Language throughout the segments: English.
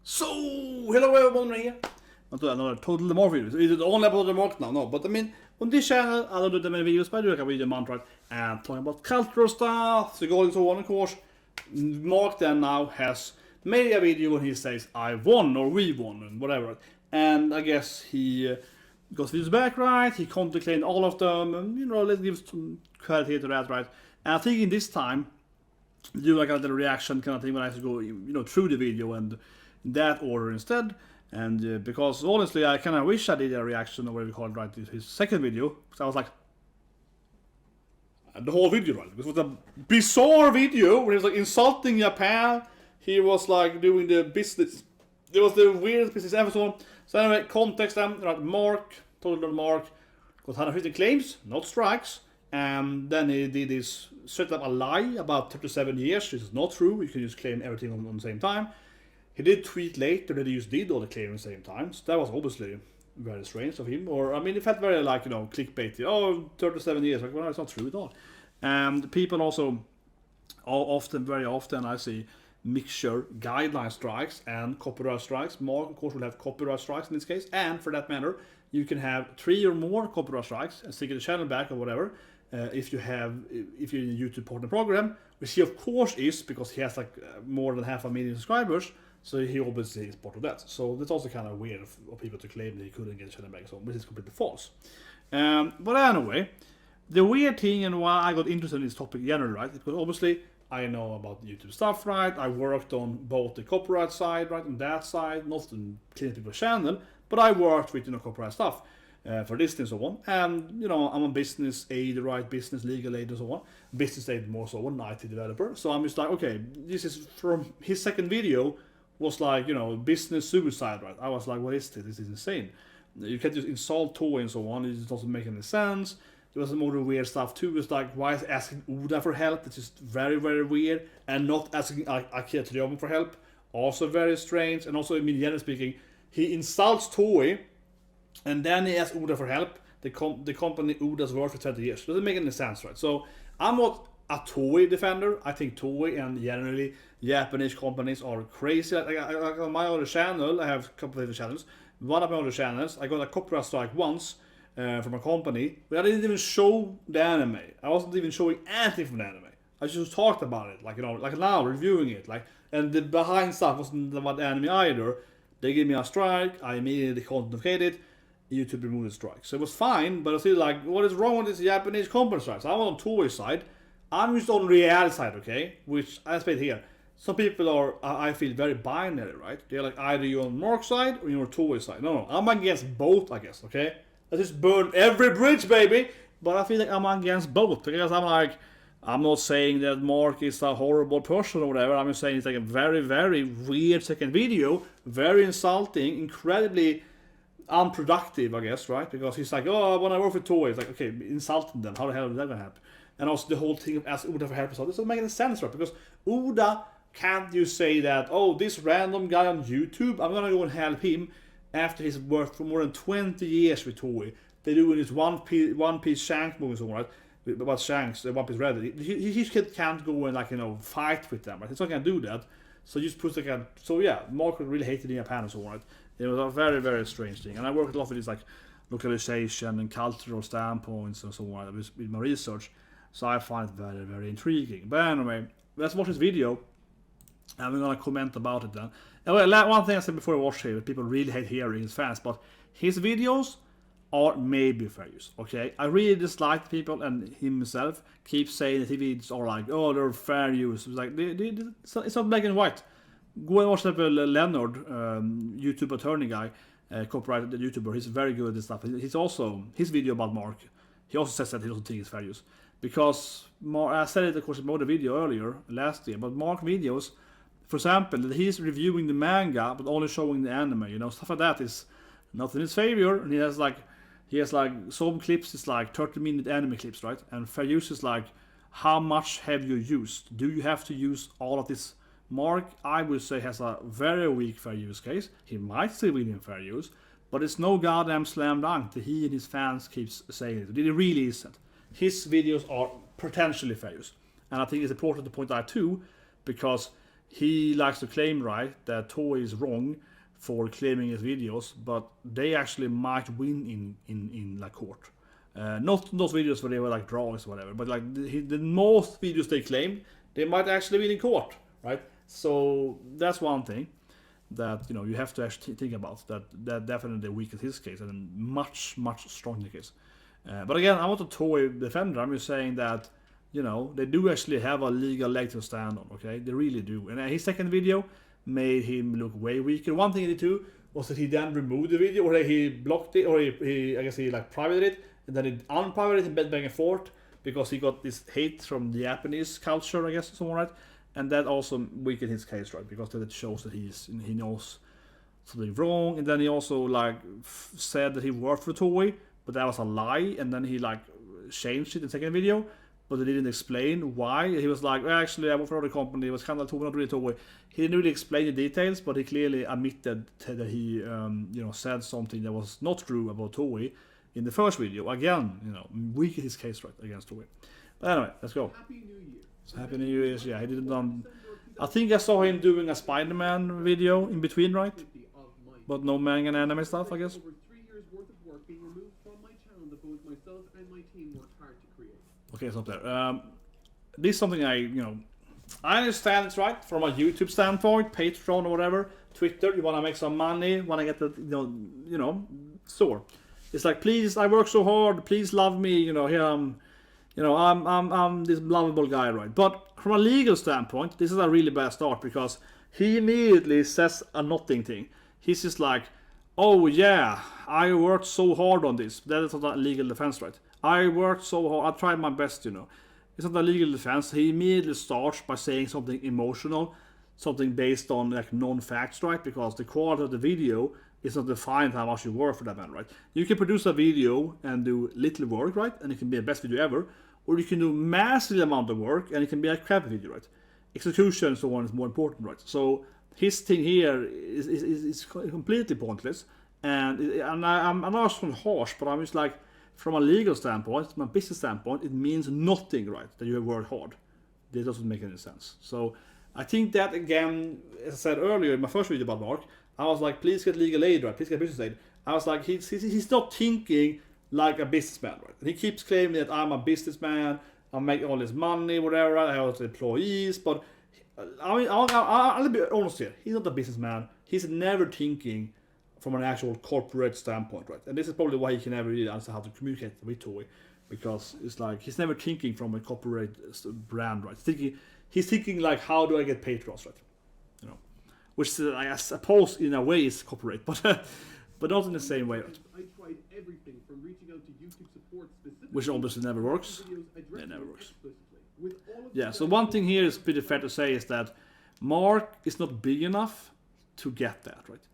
So, hello everyone here. Not another Total Demorph video. So it's only about the Demorph now, no. But I mean, on this channel, I don't do that many videos, but I do like a video a month, right? And talking about cultural stuff, so going so on, of course. Mark then now has made a video when he says, I won, or we won, and whatever. And I guess he goes videos back, right? He contemplated all of them, and, you know, let's give some credit to that, right? And I think in this time, do like a little reaction kind of thing when I go, you know, through the video and in that order instead. And because honestly, I kind of wish I did a reaction or whatever you call it, right, to his second video. Because I was like, the whole video, right? Because it was a bizarre video where he was like insulting Japan. He was like doing the business. It was the weirdest business ever. So anyway, context then, right? Mark, total Mark, got 150 claims, not strikes. And then he did this, set up a lie about 37 years. This is not true. You can just claim everything on the same time. He did tweet later that he just did all the claims at the same time. So that was obviously very strange of him. Or, I mean, it felt very like, you know, clickbaity. Oh, 37 years. Like, well, it's not true at all. And people also, very often, I see mixture guideline strikes and copyright strikes. Mark, of course, will have copyright strikes in this case. And for that matter, you can have 3 or more copyright strikes and stick the channel back or whatever. If you're in a YouTube partner program, which he of course is, because he has like more than 500,000 subscribers. So he obviously is part of that. So that's also kind of weird of people to claim that he couldn't get channel back, so which is completely false. But anyway, the weird thing and why I got interested in this topic generally, right? Because obviously I know about YouTube stuff, right? I worked on both the copyright side, right, and that side, not in cleaning people's channel, but I worked with, you know, copyright stuff for this and so on. And, you know, I'm a business aid, right? Business legal aid and so on. Business aid more so, an IT developer. So I'm just like, okay, this is from his second video. Was like, you know, business suicide, right? I was like, what is this? This is insane. You can't just insult Toei and so on. It just doesn't make any sense. There was some other weird stuff too. It's like, why is asking Oda for help? It's just very, very weird. And not asking Akira Toriyama for help. Also very strange. And also, I mean, generally speaking, he insults Toei and then he asks Oda for help. The company Oda's worked for 20 years. Doesn't make any sense, right? So I'm not a Toei defender. I think Toei and generally Japanese companies are crazy. Like on my other channel, I have a couple of different channels. One of my other channels, I got a copyright strike once from a company, but I didn't even show the anime. I wasn't even showing anything from the anime. I just talked about it, like, you know, like now reviewing it, like, and the behind stuff wasn't about the anime either. They gave me a strike. I immediately contemplated. YouTube removed the strike, so it was fine. But I feel like, what is wrong with this Japanese company strikes? I'm on Toei side. I'm just on reality side, okay? Which I explained here. Some people are, I feel, very binary, right? They're like, either you're on Mark's side or you're on Toei side. No, I'm against both, I guess, okay? Let's just burn every bridge, baby! But I feel like I'm against both, because I'm like, I'm not saying that Mark is a horrible person or whatever. I'm just saying it's like a very, very weird second video. Very insulting, incredibly unproductive, I guess, right? Because he's like, oh, I want to work with Toei. It's like, okay, insulting them. How the hell is that going to happen? And also the whole thing of asking Oda for help. This doesn't make any sense, right? Because Oda can't you say that, oh, this random guy on YouTube, I'm gonna go and help him after he's worked for more than 20 years with Toei. They're doing this One Piece Shanks movie, so right? About Shanks, One Piece Red. He can't go and, like, you know, fight with them, right? He's not gonna do that. So just put like a, so yeah, Mark really hated in Japan and so on, right? It was a very, very strange thing. And I worked a lot with this, like, localization and cultural standpoints and so on with my research. So I find it very, very intriguing. But anyway, let's watch this video. And we're gonna comment about it then. And well, one thing I said before I watched here, people really hate hearing his fans, but his videos are maybe fair use, okay? I really dislike people, and himself keeps saying that his videos are like, oh, they're fair use. It's like, it's not black and white. Go and watch that Leonard, YouTube attorney guy, copyrighted YouTuber. He's very good at this stuff. He's also, his video about Mark, he also says that he doesn't think it's fair use. Because, I said it of course in the video earlier, last year, but Mark videos, for example, that he's reviewing the manga but only showing the anime, you know, stuff like that is not in his favor. And he has like some clips is like 30-minute anime clips, right? And fair use is like, how much have you used? Do you have to use all of this? Mark, I would say, has a very weak fair use case. He might still win in fair use, but it's no goddamn slam dunk that he and his fans keeps saying it. It really isn't. His videos are potentially fair use. And I think it's important to point out too, because he likes to claim, right, that Toei is wrong for claiming his videos, but they actually might win in like court. Not those videos where they were like drawings or whatever, but like the most videos they claim, they might actually win in court, right? So that's one thing that you have to actually think about. That definitely weakens his case and much stronger case. But again, I'm not a Toei defender. I'm just saying that they do actually have a legal leg to stand on. Okay, they really do. And his second video made him look way weaker. One thing he did too was that he then removed the video, or he blocked it, or he I guess he like privated it, and then he unprivated it and went back and forth because he got this hate from the Japanese culture, I guess, somewhere, right? And that also weakened his case, right? Because that shows that he knows something wrong. And then he also like said that he worked for Toei, but that was a lie. And then he like changed it in the second video, but they didn't explain why. He was like, well, actually, I worked for another company. It was kind of Toei, not really Toei. He didn't really explain the details, but he clearly admitted that he, said something that was not true about Toei in the first video. Again, weakened his case, right, against Toei. But anyway, let's go. Happy New Year. So Happy New Year, yeah, he didn't I think I saw him doing a Spider-Man video in between, right? But no manga and anime stuff, I guess. Over 3 years worth of work being removed from my channel that both myself and my team worked hard to create. Okay, stop there. This is something I understand it's right from a YouTube standpoint, Patreon or whatever, Twitter. You want to make some money, want to get the store. It's like, please, I work so hard. Please love me. Here I'm this lovable guy, right? But from a legal standpoint, this is a really bad start because he immediately says a nothing thing. He's just like, oh yeah, I worked so hard on this. That is not a legal defense, right? I worked so hard. I tried my best, It's not a legal defense. He immediately starts by saying something emotional, something based on like non-facts, right? Because the quality of the video is not defined how much you work for that man, right? You can produce a video and do little work, right? And it can be the best video ever. Or you can do massive amount of work and it can be a crappy video, right? Execution and so on is more important, right? So his thing here is completely pointless. And I'm not so harsh, but I'm just like, from a legal standpoint, from a business standpoint, it means nothing, right? That you have worked hard. That doesn't make any sense. So I think that, again, as I said earlier in my first video about Mark, I was like, please get legal aid, right? Please get business aid. I was like, he's not thinking like a businessman, right? And he keeps claiming that I'm a businessman, I'm making all this money, whatever, right? I have employees, but I mean, I'll be honest here. He's not a businessman. He's never thinking from an actual corporate standpoint, right? And this is probably why he can never really understand how to communicate with Toei, because it's like he's never thinking from a corporate brand, right? He's thinking like, how do I get patrons, right? Which I suppose in a way is corporate, but not in the same way, right? I tried everything from reaching out to YouTube support specifically, which obviously never works. It never works. Yeah, so one thing here is pretty fair to say is that Mark is not big enough to get that, right?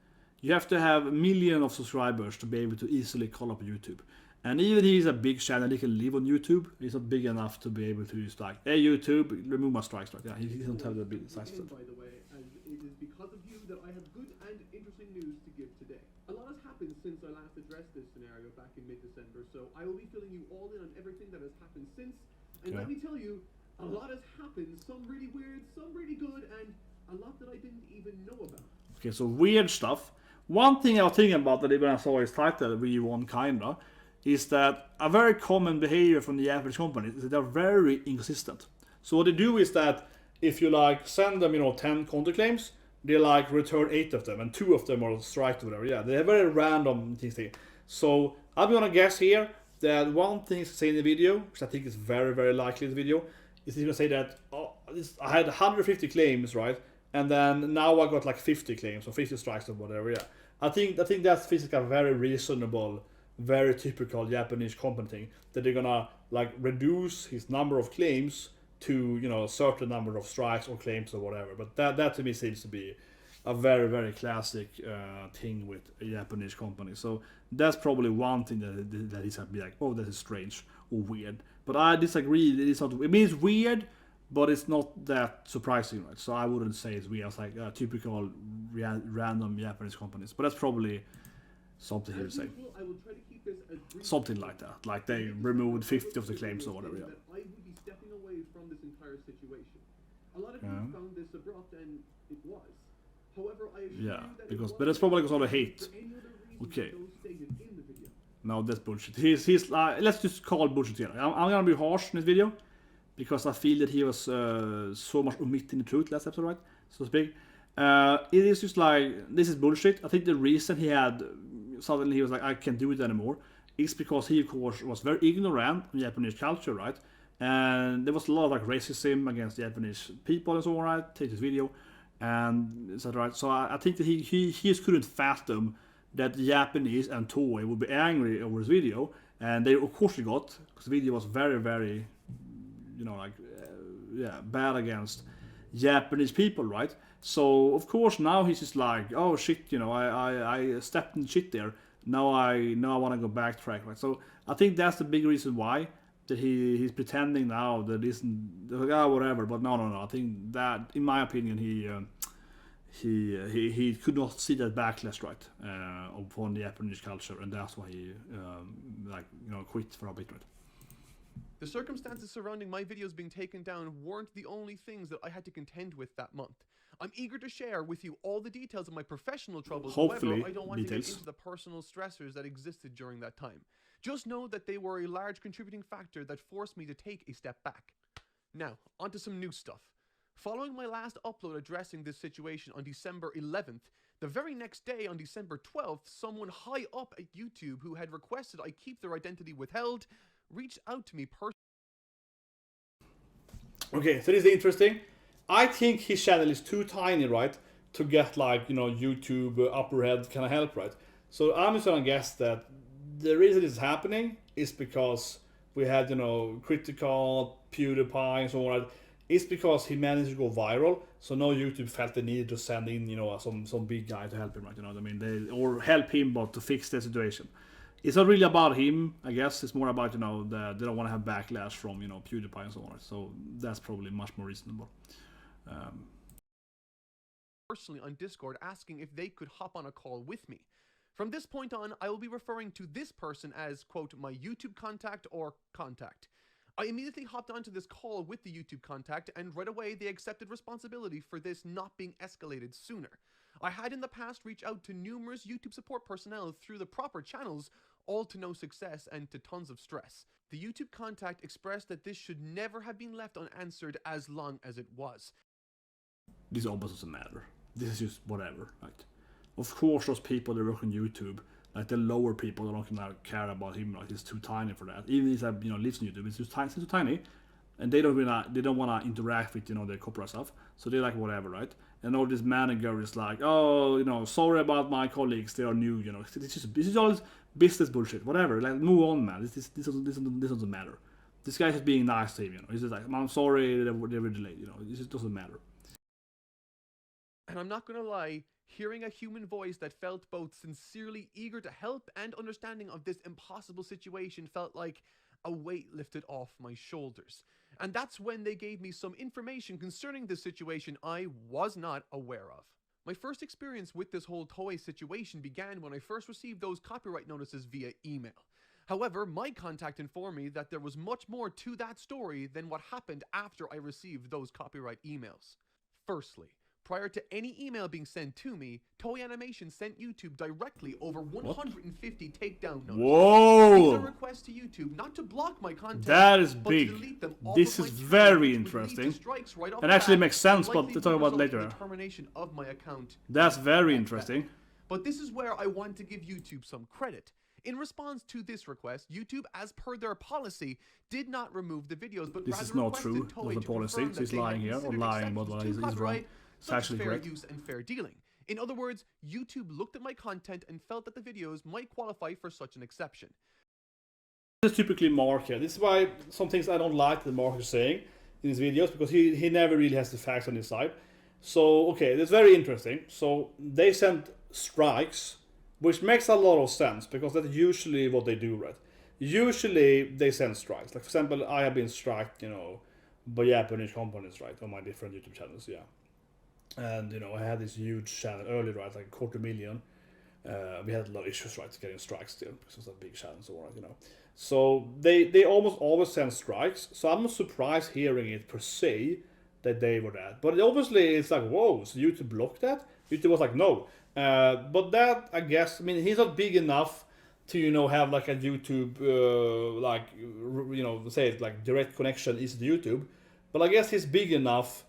You have to have a million of subscribers to be able to easily call up YouTube. And even he's a big channel, he can live on YouTube. He's not big enough to be able to use like, hey YouTube, remove my strikes, right? Yeah, he doesn't have the big size. By the way, as it is because of you that I have good and interesting news to give today. A lot has happened since I last addressed this scenario back in mid-December, so I will be filling you all in on everything that has happened since. And let me tell you, a lot has happened, some really weird, some really good, and a lot that I didn't even know about. Okay, so weird stuff. One thing I was thinking about that when I saw his title, V1 kinda, is that a very common behavior from the average companies is that they're very inconsistent. So what they do is that if you like send them, 10 counterclaims, they like return 8 of them, and 2 of them are striked or whatever. Yeah, they have very random things here. So I'm gonna guess here that one thing to say in the video, which I think is very, very likely in the video, is he's gonna say that I had 150 claims, right? And then now I got like 50 claims or 50 strikes or whatever. Yeah, I think that's physically a very reasonable, very typical Japanese company thing, that they're gonna like reduce his number of claims to a certain number of strikes or claims or whatever. But that to me seems to be a very, very classic thing with a Japanese company. So that's probably one thing that he's gonna be like, oh, that is strange or weird. But I disagree. It means weird, but it's not that surprising, right? So I wouldn't say it's weird. It's like typical random Japanese companies. But that's probably something he would say. Something like that. Like they removed 50 of the claims or whatever. Yeah. I would be stepping away from this entire situation. A lot of you found this abrupt, and it was. However, I assure Yeah, you that because it but that's wasn't probably because of the hate. for any other reason Okay. than those stated in the video. No, that's bullshit. He's let's just call it bullshit here. I'm gonna be harsh in this video because I feel that he was so much omitting the truth last episode, right? So to speak. It is just like this is bullshit. I think the reason he had suddenly he was like I can't do it anymore is because he of course was very ignorant of Japanese culture, right? And there was a lot of like racism against Japanese people and so on, right? Take this video and etc. Right? So I think that he just couldn't fathom that the Japanese and Toei would be angry over his video, and they of course they got because the video was very very, you know, like bad against Japanese people, right? So of course now he's just like, oh shit, you know, I stepped in shit there. Now I want to go backtrack, right? So I think that's the big reason why that he's pretending now that isn't like, whatever. But no. I think that in my opinion he could not see that backlash right upon the Japanese culture, and that's why he quit for a bit, right? The circumstances surrounding my videos being taken down weren't the only things that I had to contend with that month. I'm eager to share with you all the details of my professional troubles. Hopefully, however, I don't want details. to get into the personal stressors that existed during that time. Just know that they were a large contributing factor that forced me to take a step back. Now, onto some new stuff. Following my last upload addressing this situation on December 11th, the very next day on December 12th, someone high up at YouTube who had requested I keep their identity withheld reached out to me personally. Okay, so this is interesting. I think his channel is too tiny, right, to get like, you know, YouTube upper head kind of help, right? So I'm just gonna guess that the reason this is happening is because we had, you know, Critical, Pewdiepie and so on, right? It's because he managed to go viral, so now YouTube felt the need to send in, you know, some big guy to help him, right? You know what I mean? Or help him, but to fix the situation. It's not really about him, I guess. It's more about, you know, they don't want to have backlash from, you know, PewDiePie and so on. So that's probably much more reasonable. Personally on Discord asking if they could hop on a call with me. From this point on, I will be referring to this person as, quote, my YouTube contact or contact. I immediately hopped onto this call with the YouTube contact, and right away they accepted responsibility for this not being escalated sooner. I had in the past reached out to numerous YouTube support personnel through the proper channels, all to no success and to tons of stress. The YouTube contact expressed that this should never have been left unanswered as long as it was. This almost doesn't matter. This is just whatever, right? Of course those people that work on YouTube, like the lower people, don't care about him, like he's too tiny for that. Even if he, you know, lives on YouTube, it's too tiny, and they don't want to interact with, you know, the corporate stuff, so they're like whatever, right? And all this manager is like, oh, you know, sorry about my colleagues, they are new, you know. This is all business bullshit, whatever. Like move on, man. This doesn't matter. This guy's just being nice to him, you know. He's just like, I'm sorry they were delayed, you know. This just doesn't matter. And I'm not gonna lie, hearing a human voice that felt both sincerely eager to help and understanding of this impossible situation felt like a weight lifted off my shoulders. And that's when they gave me some information concerning this situation I was not aware of. My first experience with this whole Toei situation began when I first received those copyright notices via email. However, my contact informed me that there was much more to that story than what happened after I received those copyright emails. Firstly, prior to any email being sent to me, Toei Animation sent YouTube directly over 150 takedown notices. Whoa! These are requests to YouTube not to block my content, that is but big. to delete them off This of is my channel, very which would lead to interesting. strikes right off It the actually bat, makes sense, and but likely to talk would about result in later. the termination of my account. That's very at interesting. that. But this is where I want to give YouTube some credit. In response to this request, YouTube, as per their policy, did not remove the videos, but This rather is not requested true. Toei That's the to policy. confirm So he's that they had lying here, or considered lying exceptions about to he's wrong. copyright, It's such as actually fair correct. use and fair dealing. In other words, YouTube looked at my content and felt that the videos might qualify for such an exception. This is typically Mark here. This is why some things I don't like that Mark is saying in his videos, because he never really has the facts on his side. So, okay, that's very interesting. So, they sent strikes, which makes a lot of sense, because that's usually what they do, right? Usually, they send strikes. Like, for example, I have been striked, you know, by Japanese companies, right, on my different YouTube channels, yeah. And, you know, I had this huge channel earlier, right, like 250,000. We had a lot of issues, right, getting strikes still, because it was a big channel and so on, you know. So they almost always send strikes. So I'm not surprised hearing it per se, that they were that. But obviously it's like, whoa, so YouTube blocked that? YouTube was like, no. But that, I guess, I mean, he's not big enough to, you know, have like a YouTube, like, you know, say it like direct connection is to YouTube. But I guess he's big enough,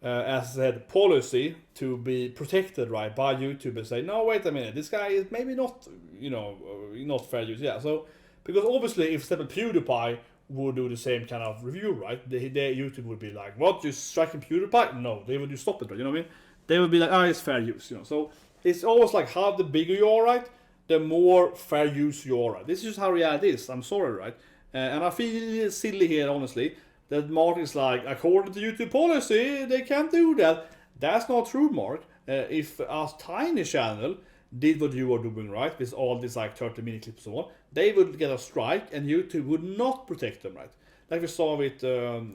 as I said, policy to be protected, right, by YouTube and say, no, wait a minute, this guy is maybe not, you know, not fair use. Yeah, so, because obviously if Stephen Pewdiepie would do the same kind of review, right, they YouTube would be like, what, you striking Pewdiepie? No, they would just stop it, right, you know what I mean? They would be like, it's fair use, you know. So it's always like, how the bigger you are, right, the more fair use you are, right? This is just how reality is, I'm sorry, right? And I feel silly here, honestly, that Mark is like, according to YouTube policy, they can't do that. That's not true, Mark. If a tiny channel did what you are doing, right, with all these like 30-minute clips and so on, they would get a strike and YouTube would not protect them, right? Like we saw with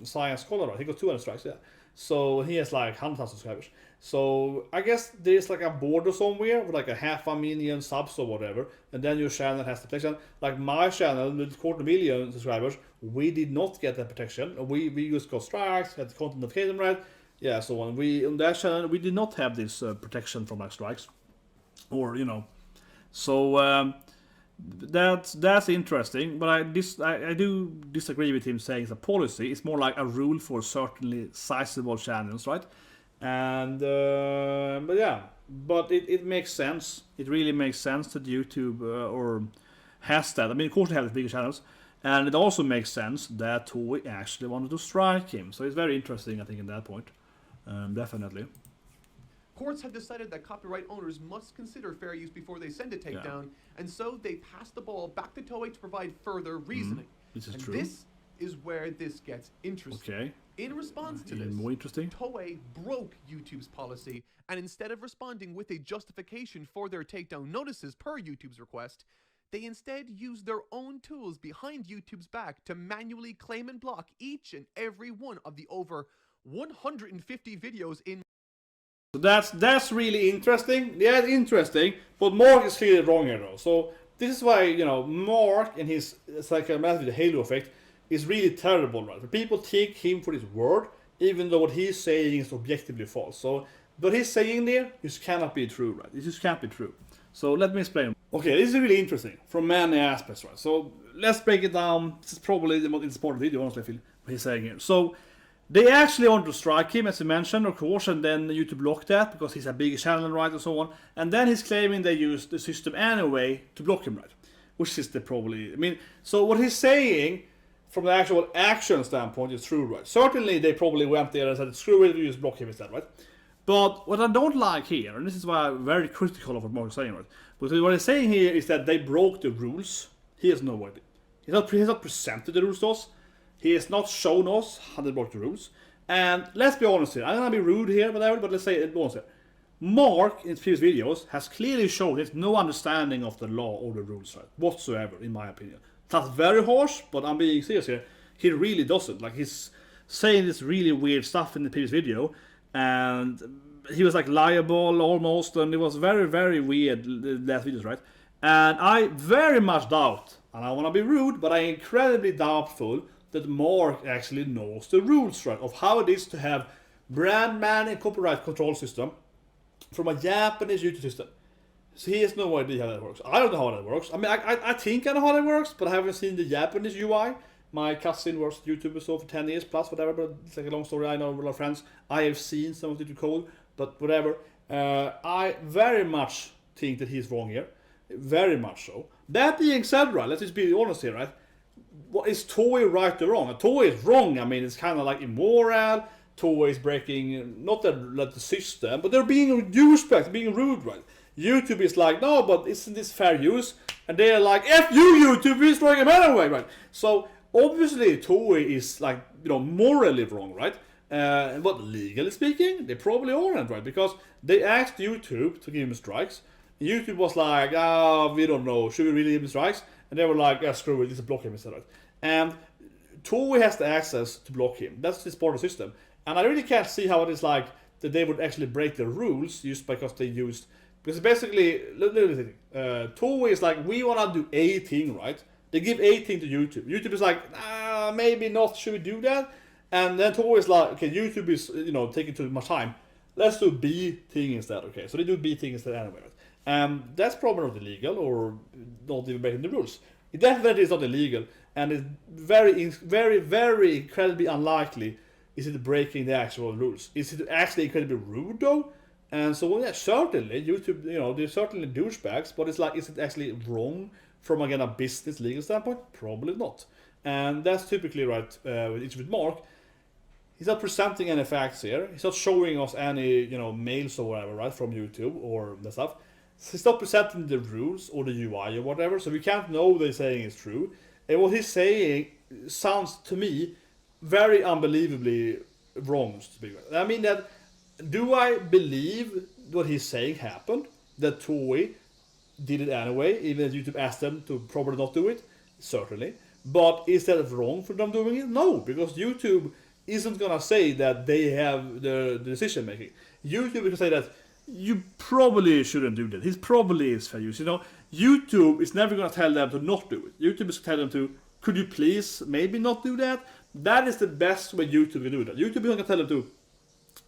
Science Scholar, right? He got 200 strikes, yeah. So he has like 100,000 subscribers. So I guess there's like a border somewhere with like 500,000 subs or whatever, and then your channel has the protection. Like my channel with 250,000 subscribers, we did not get that protection. We just got strikes, had content notification right, yeah, so on. We on that channel we did not have this protection from like strikes, or you know, so that's interesting. But I do disagree with him saying it's a policy. It's more like a rule for certainly sizable channels, right? And but yeah, but it makes sense. It really makes sense that YouTube or has that. I mean, of course they have the bigger channels, and it also makes sense that Toei actually wanted to strike him. So it's very interesting, I think, in that point. Definitely. Courts have decided that copyright owners must consider fair use before they send a takedown, and so they pass the ball back to Toei to provide further reasoning. This is and true. This is where this gets interesting. Okay. In response to Even this, more interesting. Toei broke YouTube's policy, and instead of responding with a justification for their takedown notices per YouTube's request, they instead used their own tools behind YouTube's back to manually claim and block each and every one of the over 150 videos in. So that's really interesting. Yeah, it's interesting, but Mark is clearly wrong here though. So this is why, you know, Mark and his psychomath the halo effect is really terrible, right? People take him for his word, even though what he's saying is objectively false. So what he's saying there just cannot be true, right? It just can't be true. So let me explain. Okay, this is really interesting from many aspects, right? So let's break it down. This is probably the most important video, honestly, I feel, what he's saying here. So they actually want to strike him, as you mentioned, of course, and then YouTube blocked that because he's a big channel, right, and so on. And then he's claiming they used the system anyway to block him, right? Which is the probably, I mean, so what he's saying from the actual action standpoint is true, right? Certainly they probably went there and said, screw it, we just block him instead, right? But what I don't like here, and this is why I'm very critical of what Mark is saying, right? But what he's saying here is that they broke the rules. He has no idea. He's not presented the rules to us. He has not shown us how they broke the rules. And let's be honest here. I'm gonna be rude here, whatever, but let's say it was here. Mark, in his previous videos, has clearly shown he has no understanding of the law or the rules, right? Whatsoever, in my opinion. That's very harsh, but I'm being serious here. He really doesn't. Like, he's saying this really weird stuff in the previous video, and he was like liable almost, and it was very, very weird, the last videos, right? And I very much doubt, and I want to be rude, but I'm incredibly doubtful that Mark actually knows the rules, right, of how it is to have brand man and copyright control system from a Japanese YouTube system. So he has no idea how that works. I don't know how that works. I mean, I think I know how that works, but I haven't seen the Japanese UI. My cousin works at YouTube so for 10 years plus, whatever, but it's like a long story. I know a lot of friends. I have seen some of the code, but whatever. I very much think that he's wrong here. Very much so. That being said, right, let's just be honest here, right? What is Toei right or wrong? Toei is wrong. I mean, it's kind of like immoral. Toei is breaking, not the system, but they're being douchebags, being rude, right? YouTube is like, no, but isn't this fair use? And they're like, F you, YouTube, we're destroying them anyway, right? So, obviously, Toei is like, you know, morally wrong, right? But legally speaking, they probably aren't, right? Because they asked YouTube to give him strikes. YouTube was like, we don't know, should we really give him strikes? And they were like, yeah, screw it, just block him instead, right? And Toei has the access to block him. That's just part of the system. And I really can't see how it is like that they would actually break the rules just because they used. Because basically, Toei is like, we want to do a thing, right? They give a thing to YouTube. YouTube is like, maybe not, should we do that? And then Toei is like, okay, YouTube is, taking too much time. Let's do B thing instead, okay? So they do B thing instead anyway. That's probably not illegal or not even breaking the rules. It definitely is not illegal, and it's very, very, very incredibly unlikely is it breaking the actual rules. Is it actually incredibly rude though? And so, yeah, certainly, YouTube, they're certainly douchebags, but it's like, is it actually wrong from, again, a business legal standpoint? Probably not. And that's typically right with Mark. He's not presenting any facts here. He's not showing us any, mails or whatever, right, from YouTube or the stuff. So he's not presenting the rules or the UI or whatever, so we can't know what he's saying is true. And what he's saying sounds, to me, very unbelievably wrong, to speak of. I mean that, do I believe what he's saying happened? That Toei did it anyway, even if YouTube asked them to probably not do it? Certainly. But is that wrong for them doing it? No, because YouTube isn't gonna say that they have the decision making. YouTube is gonna say that you probably shouldn't do that. It probably is fair use. YouTube is never gonna tell them to not do it. YouTube is gonna tell them to, could you please maybe not do that? That is the best way YouTube can do that. YouTube is gonna tell them to.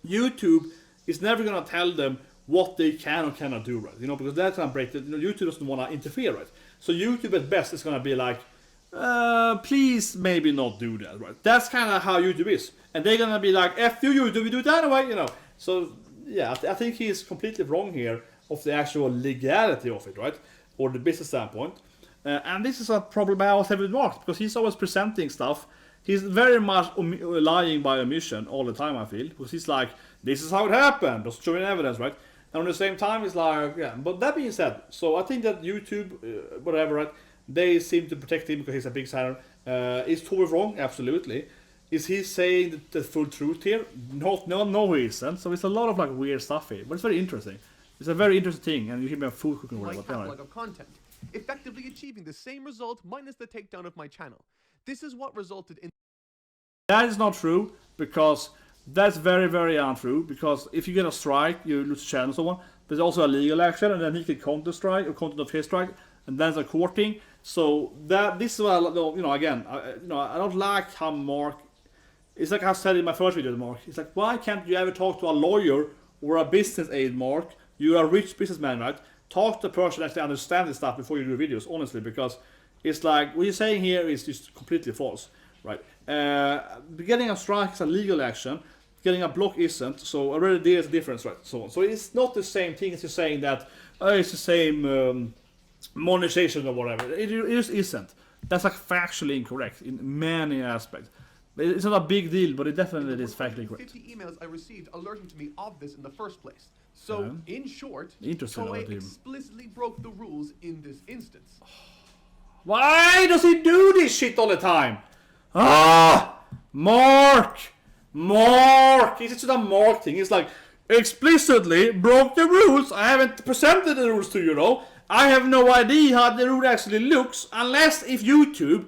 YouTube is never gonna tell them what they can or cannot do, right? Because that's gonna break it. YouTube doesn't wanna interfere, right? So YouTube at best is gonna be like, please maybe not do that, right? That's kind of how YouTube is, and they're gonna be like, "F you, YouTube, we do it anyway," So yeah, I think he's completely wrong here of the actual legality of it, right, or the business standpoint. And this is a problem I always have with Mark, because he's always presenting stuff. He's very much lying by omission all the time, I feel, because he's like, "This is how it happened," doesn't show any evidence, right? And at the same time, he's like, yeah. But that being said, so I think that YouTube, whatever, right? They seem to protect him because he's a big signer. Is Toei wrong? Absolutely. Is he saying the full truth here? No, he isn't. So it's a lot of weird stuff here, but it's very interesting. It's a very interesting thing, and you hear me a food cooking My about catalog of content, effectively achieving the same result minus the takedown of my channel. This is what resulted in. That is not true, because that's very, very untrue. Because if you get a strike, you lose the channel and so on. There's also a legal action, and then he can counter strike or content of his strike, and then there's a courting. So this is what again, I don't like how Mark. It's like I said in my first video to Mark. It's like, why can't you ever talk to a lawyer or a business aid, Mark? You're a rich businessman, right? Talk to a person that actually understands this stuff before you do videos, honestly, because it's like what you're saying here is just completely false, right? Getting a strike is a legal action. Getting a block isn't. So already there's a difference, right? So it's not the same thing as you're saying that it's the same. Monetization or whatever. It just isn't. That's factually incorrect in many aspects. It's not a big deal, but it definitely is factually correct. 50 emails I received alerting to me of this in the first place. So, in short, Toei explicitly broke the rules in this instance. Why does he do this shit all the time? Mark! It's just a Mark thing. It's like, explicitly broke the rules. I haven't presented the rules to you, I have no idea how the rule actually looks, unless if YouTube,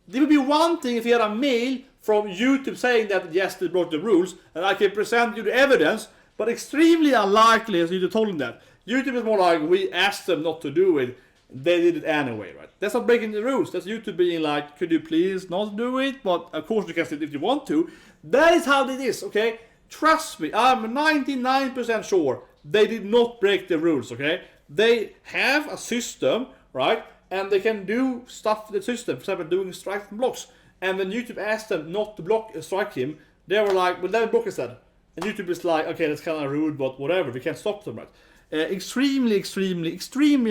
there would be one thing if you had a mail from YouTube saying that yes, they broke the rules, and I can present you the evidence, but extremely unlikely as you told them that. YouTube is more like, we asked them not to do it, they did it anyway, right? That's not breaking the rules, that's YouTube being like, could you please not do it, but of course you can say it if you want to. That is how it is, okay? Trust me, I'm 99% sure they did not break the rules, okay? They have a system, right? And they can do stuff with the system, for example, doing strikes and blocks. And when YouTube asked them not to strike him, they were like, well, let me block instead. And YouTube is like, okay, that's kind of rude, but whatever, we can't stop them, right? Extremely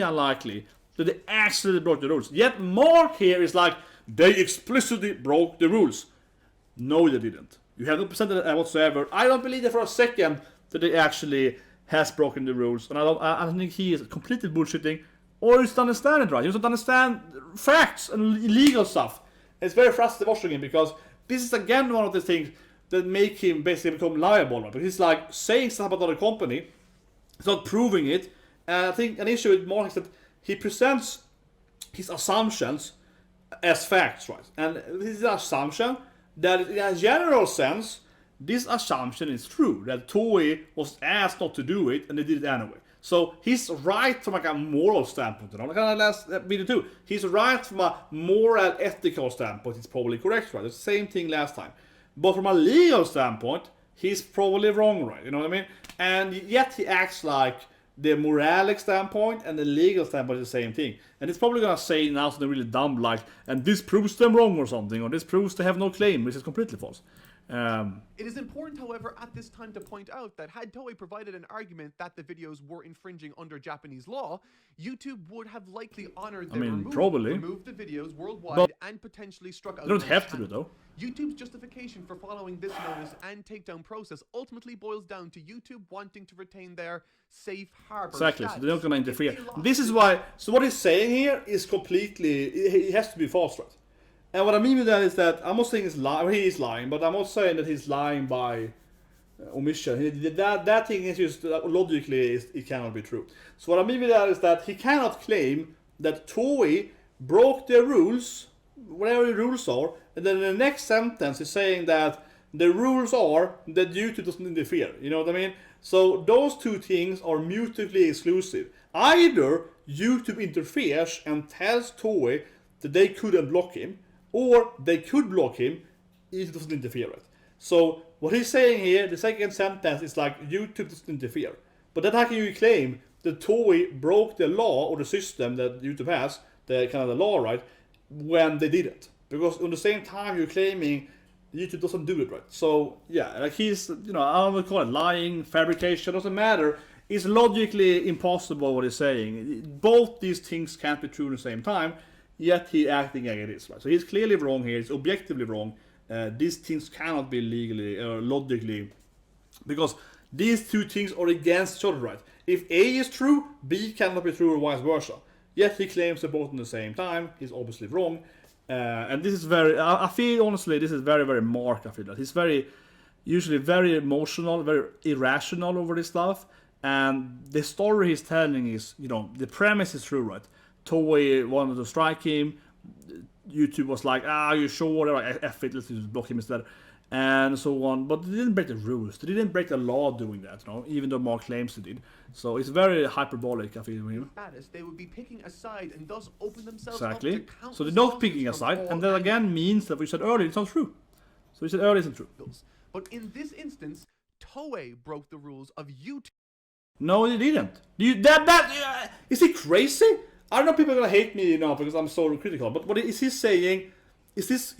unlikely that they actually broke the rules. Yet Mark here is like, they explicitly broke the rules. No, they didn't. You haven't presented it whatsoever. I don't believe that for a second that they actually has broken the rules, and I don't think he is completely bullshitting, or he doesn't understand it right. He doesn't understand facts and legal stuff. It's very frustrating watching him, because this is again one of the things that make him basically become liable. Right? Because he's like saying stuff about another company, he's not proving it. And I think an issue with Mark is that he presents his assumptions as facts, right? And this is an assumption that, in a general sense, this assumption is true, that Toei was asked not to do it and they did it anyway. So he's right from a moral standpoint, like last video too. He's right from a moral, ethical standpoint, it's probably correct, right? It's the same thing last time. But from a legal standpoint, he's probably wrong, right? You know what I mean? And yet he acts like the moralic standpoint and the legal standpoint is the same thing. And he's probably gonna say now something really dumb like, and this proves them wrong or something, or this proves they have no claim, which is completely false. It is important, however, at this time to point out that had Toei provided an argument that the videos were infringing under Japanese law, YouTube would have likely honored their removed the videos worldwide and potentially struck out. They don't have to do though. YouTube's justification for following this notice and takedown process ultimately boils down to YouTube wanting to retain their safe harbor Exactly, status. so they're not gonna interfere. This is why, so what he's saying here is completely, it has to be false, right? And what I mean with that is that I'm not saying he is lying, but I'm not saying that he's lying by omission. That thing is just logically it cannot be true. So what I mean with that is that he cannot claim that Toei broke their rules, whatever the rules are, and then in the next sentence he's saying that the rules are that YouTube doesn't interfere. You know what I mean? So those two things are mutually exclusive. Either YouTube interferes and tells Toei that they couldn't block him, or they could block him if it doesn't interfere. Right? So what he's saying here, the second sentence is like YouTube doesn't interfere. But then how can you claim that Toei broke the law or the system that YouTube has, the kind of the law, right, when they didn't? Because on the same time you're claiming YouTube doesn't do it right. So yeah, like he's, you know, I would call it lying, fabrication, doesn't matter. It's logically impossible what he's saying. Both these things can't be true at the same time. Yet he acting like it is, right? So he's clearly wrong here. He's objectively wrong. These things cannot be legally or logically, because these two things are against each other, right? If A is true, B cannot be true, or vice versa. Yet he claims they're both at the same time. He's obviously wrong, and this is very. I feel honestly, this is very, very Mark. I feel that he's usually very emotional, very irrational over this stuff, and the story he's telling is, you know, the premise is true, right? Toei wanted to strike him. YouTube was like, you sure? Like, F it, let's just block him instead. And so on. But they didn't break the rules. They didn't break the law doing that, you know, even though Mark claims they did. So it's very hyperbolic, I feel. They would be picking a side and thus open themselves exactly. up to countless So they're not picking a side, and that again means that we said earlier it's not true. So we said earlier it's not true. But in this instance, Toei broke the rules of YouTube. No, they didn't. Is he crazy? I don't know, people are gonna hate me now because I'm so critical, but what is he saying? Is this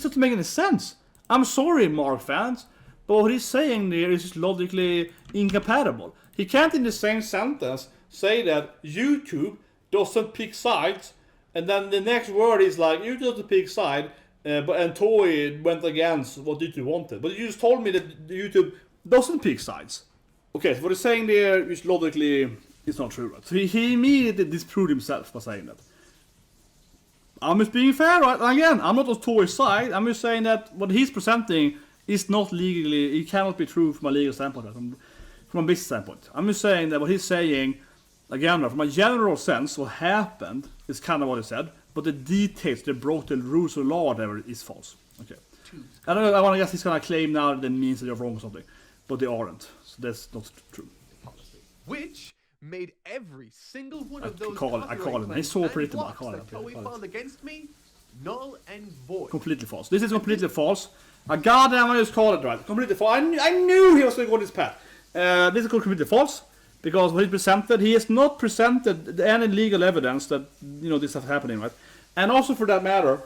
not making any sense? I'm sorry, Mark fans, but what he's saying there is just logically incompatible. He can't in the same sentence say that YouTube doesn't pick sides, and then the next word is like, YouTube doesn't pick side, and Toei went against what YouTube wanted. But you just told me that YouTube doesn't pick sides. Okay, so what he's saying there is logically, it's not true, right? So he immediately disproved himself by saying that. I'm just being fair, right? And again, I'm not on Toei's side. I'm just saying that what he's presenting is not legally, it cannot be true from a legal standpoint, from a business standpoint. I'm just saying that what he's saying, again, from a general sense, what happened is kind of what he said, but the details, they broke the rules of law, whatever, is false. Okay. I don't know, I want to guess he's gonna claim now that it means that you're wrong or something, but they aren't. So that's not true. Which made every single one of those I call it. He's so pretty. I call it. Toei filed against me, null and void. Completely false. This is completely false. Goddamn, I just called it right. Completely false. I knew he was going to go this path. This is completely false because what he presented, he has not presented any legal evidence that, you know, this is happening, right? And also for that matter,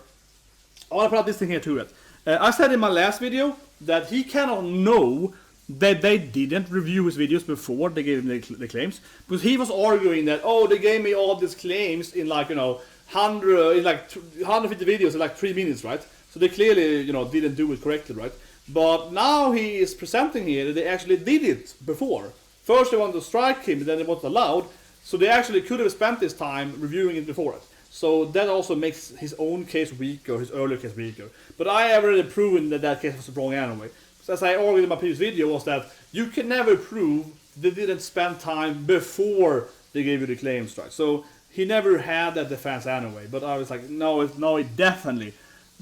I want to put out this thing here too. Right? I said in my last video that he cannot know that they didn't review his videos before they gave him the claims, because he was arguing that, oh, they gave me all these claims in like, you know, 150 videos in like 3 minutes, right? So they clearly, you know, didn't do it correctly, right? But now he is presenting here that they actually did it before. First they wanted to strike him, then they wasn't allowed, so they actually could have spent this time reviewing it before it. So that also makes his own case weaker, his earlier case weaker. But I have already proven that that case was wrong anyway. As I argued in my previous video, was that you can never prove they didn't spend time before they gave you the claims, right? So he never had that defense anyway. But I was like, no, it definitely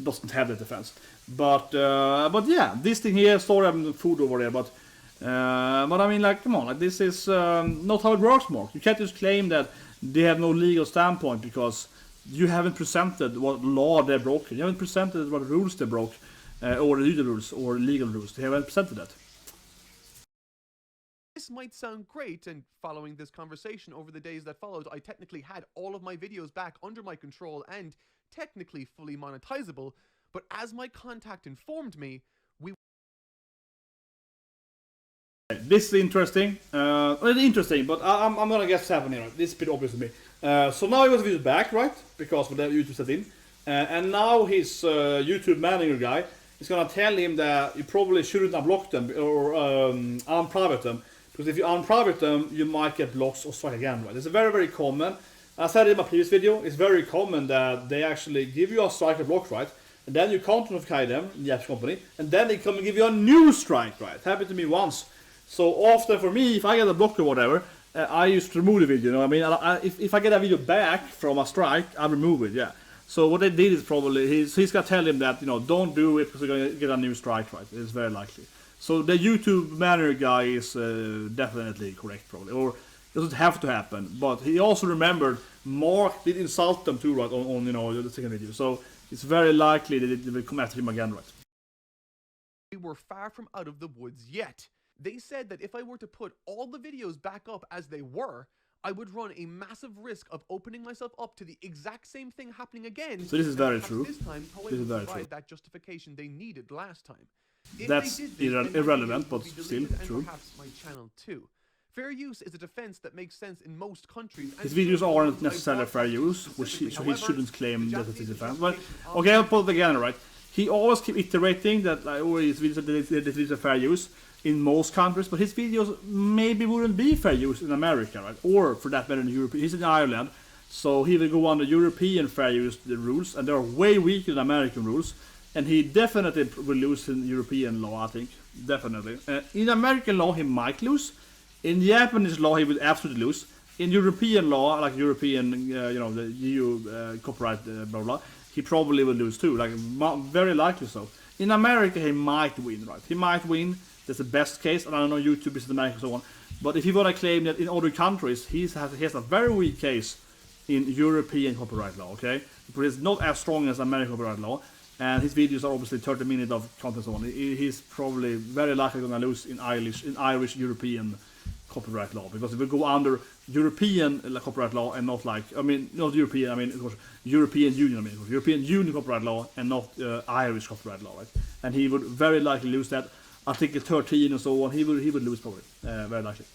doesn't have that defense. But yeah, this thing here, sorry I'm food over there, but I mean, like, come on, like, this is not how it works, Mark. You can't just claim that they have no legal standpoint because you haven't presented what law they broke. You haven't presented what rules they broke. or the YouTube rules or legal rules. They haven't presented that. This might sound great, and following this conversation over the days that followed, I technically had all of my videos back under my control and technically fully monetizable, but as my contact informed me, this is interesting. Interesting, but I'm gonna guess what's happening here. This is a bit obvious to me. So now he was videos back, right? Because of the YouTube set in. And now his YouTube manager guy is gonna tell him that you probably shouldn't unblock them or unprivate them. Because if you unprivate them, you might get blocks or strike again, right? It's a very, very common. As I said in my previous video, it's very common that they actually give you a strike or block, right? And then you can't notify them, the apps company, and then they come and give you a new strike, right? It happened to me once. So often for me, if I get a block or whatever, I used to remove the video, you know what I mean? If I get a video back from a strike, I remove it, yeah. So what they did is probably, he's gonna tell him that, you know, don't do it because you're gonna get a new strike, right? It's very likely. So the YouTube manager guy is definitely correct, probably, or it doesn't have to happen. But he also remembered Mark did insult them too, right, on you know, the second video. So it's very likely that they will come after him again, right? we were far from out of the woods yet. They said that if I were to put all the videos back up as they were, I would run a massive risk of opening myself up to the exact same thing happening again. So this is very true. This time, Toei This is very would provide true. that justification they needed last time. If That's they did this, then my irrelevant, videos but would be still deleted and true. Perhaps my channel too. Fair use is a defense that makes sense in most countries. His videos aren't necessarily fair use, which so he shouldn't claim that it's a defense. But okay, I'll put it again, right? He always keep iterating that his videos are fair use in most countries, but his videos maybe wouldn't be fair use in America, right? Or for that matter in Europe. He's in Ireland, so he will go under European fair use the rules, and they are way weaker than American rules. And he definitely will lose in European law, I think. Definitely. In American law, he might lose. In Japanese law, he will absolutely lose. In European law, like European, you know, the EU copyright, blah, blah, he probably will lose too. Like, very likely so. In America, he might win, right? He might win. That's the best case. And I don't know, YouTube is in America and so on. But if you want to claim that in other countries, he has a very weak case in European copyright law, okay? But it's not as strong as American copyright law. And his videos are obviously 30 minutes of content and so on. He's probably very likely going to lose in Irish European copyright law, because it will go under European copyright law and not like, I mean, not European, I mean, of course, European Union, I mean, European Union copyright law and not Irish copyright law, right? And he would very likely lose that. Article 13 and so on, he would lose probably, very likely.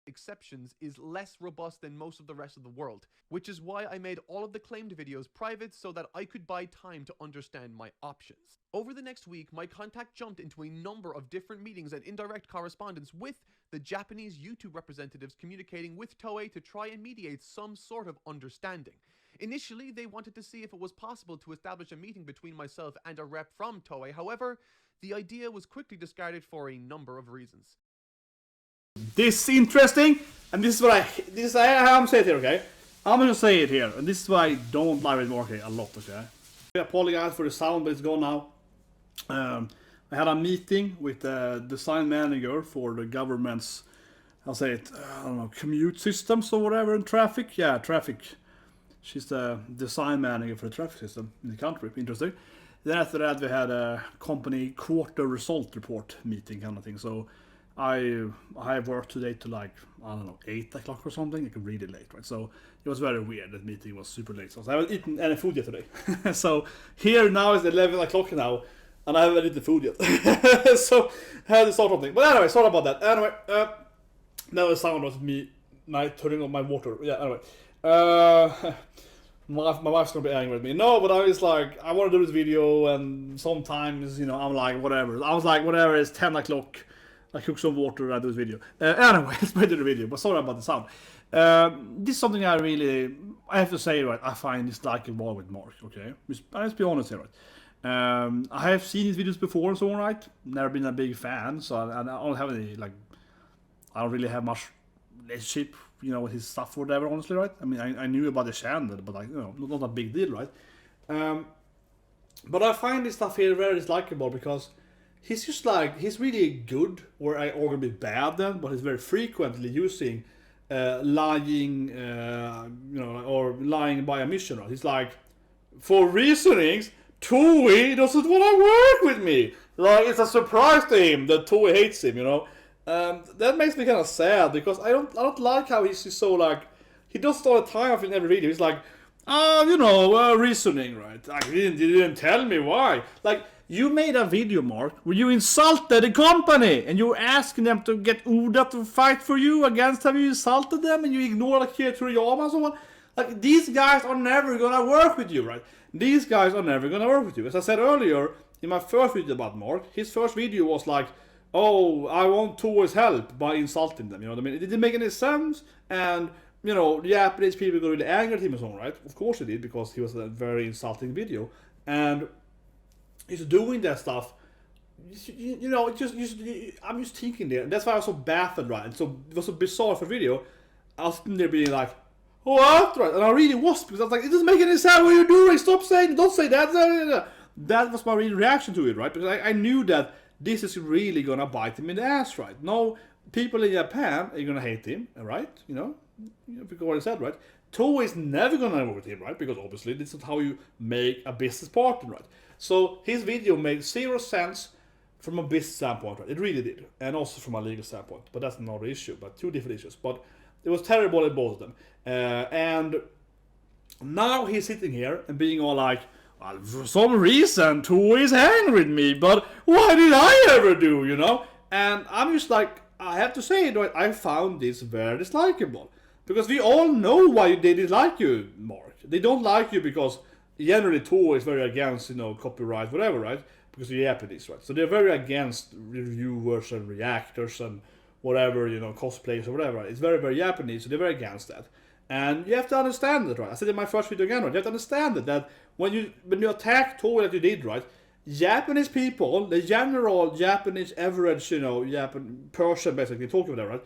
Exceptions is less robust than most of the rest of the world, which is why I made all of the claimed videos private so that I could buy time to understand my options. Over the next week, my contact jumped into a number of different meetings and indirect correspondence with the Japanese YouTube representatives communicating with Toei to try and mediate some sort of understanding. Initially, they wanted to see if it was possible to establish a meeting between myself and a rep from Toei. However, the idea was quickly discarded for a number of reasons. This is interesting, and this is what I'm saying here, okay? I'm gonna say it here, and this is why I don't like it more, okay, a lot, okay? I apologize for the sound, but it's gone now. I had a meeting with the design manager for the government's, I'll say it, I don't know, commute systems or whatever, in traffic. Yeah, traffic. She's the design manager for the traffic system in the country. Interesting. Then after that, we had a company quarter result report meeting kind of thing. So I worked today to like, I don't know, 8 o'clock or something. Like really late, right? So it was very weird. That meeting was super late. So I haven't eaten any food yet today. So here now is 11 o'clock now, and I haven't eaten food yet. So I had to start something. But anyway, sorry about that. Anyway, now the sound was me turning on my water. Yeah, anyway. My wife's gonna be angry with me. No, but I was like, I want to do this video, and sometimes, you know, I'm like, whatever. I was like, whatever, it's 10 o'clock. I cook some water and I do this video. Anyway, let's play the video, but sorry about the sound. This is something I have to say, right, I find dislikable with Mark, okay? Let's be honest here, right? I have seen his videos before and so on, right? Never been a big fan, so I don't have any, like, I don't really have much relationship, you know, with his stuff or whatever, honestly, right? I mean, I knew about the channel, but like, you know, not a big deal, right? But I find this stuff here very dislikable because he's just like, he's really good, or gonna be bad then, but he's very frequently using lying, you know, or lying by omission. Right? He's like, for reasonings Toei doesn't want to work with me. Like, it's a surprise to him that Toei hates him, you know. That makes me kind of sad because I don't like how he's so like, he does it all the time in every video. He's like, reasoning, right? Like, you didn't tell me why. Like, you made a video, Mark, where you insulted the company and you were asking them to get Oda to fight for you against them. You insulted them and you ignored Akira Toriyama and so on. Like, these guys are never gonna work with you, right? These guys are never gonna work with you. As I said earlier, in my first video about Mark, his first video was like, oh, I want Toei's help by insulting them, you know what I mean? It didn't make any sense, and, you know, the Japanese people got really angry at him and so on, right? Of course they did, because he was a very insulting video, and he's doing that stuff, you know, I'm just thinking there, and that's why I was so baffled, right? And so, it was so bizarre for video. I was sitting there being like, what? Right? And I really was, because I was like, it doesn't make any sense what you're doing, stop saying it, don't say that. That was my real reaction to it, right? Because I knew that this is really gonna bite him in the ass, right? No, people in Japan are gonna hate him, right? You know, because what I said, right? Toei is never gonna work with him, right? Because obviously this is how you make a business partner, right? So his video made 0 sense from a business standpoint, right? It really did, and also from a legal standpoint. But that's another issue, but 2 different issues. But it was terrible in both of them, and now he's sitting here and being all like, well, for some reason, Toei is angry with me, but what did I ever do, you know? And I'm just like, I have to say, right, I found this very dislikable. Because we all know why they dislike you, Mark. They don't like you because generally Toei is very against, you know, copyright, whatever, right? Because you're Japanese, right? So they're very against reviewers and reactors and whatever, you know, cosplayers or whatever. Right? It's very, very Japanese, so they're very against that. And you have to understand that, right? I said in my first video again, right? You have to understand that when you attack Toei like you did, right? Japanese people, the general Japanese average, you know, person basically talking about that, right?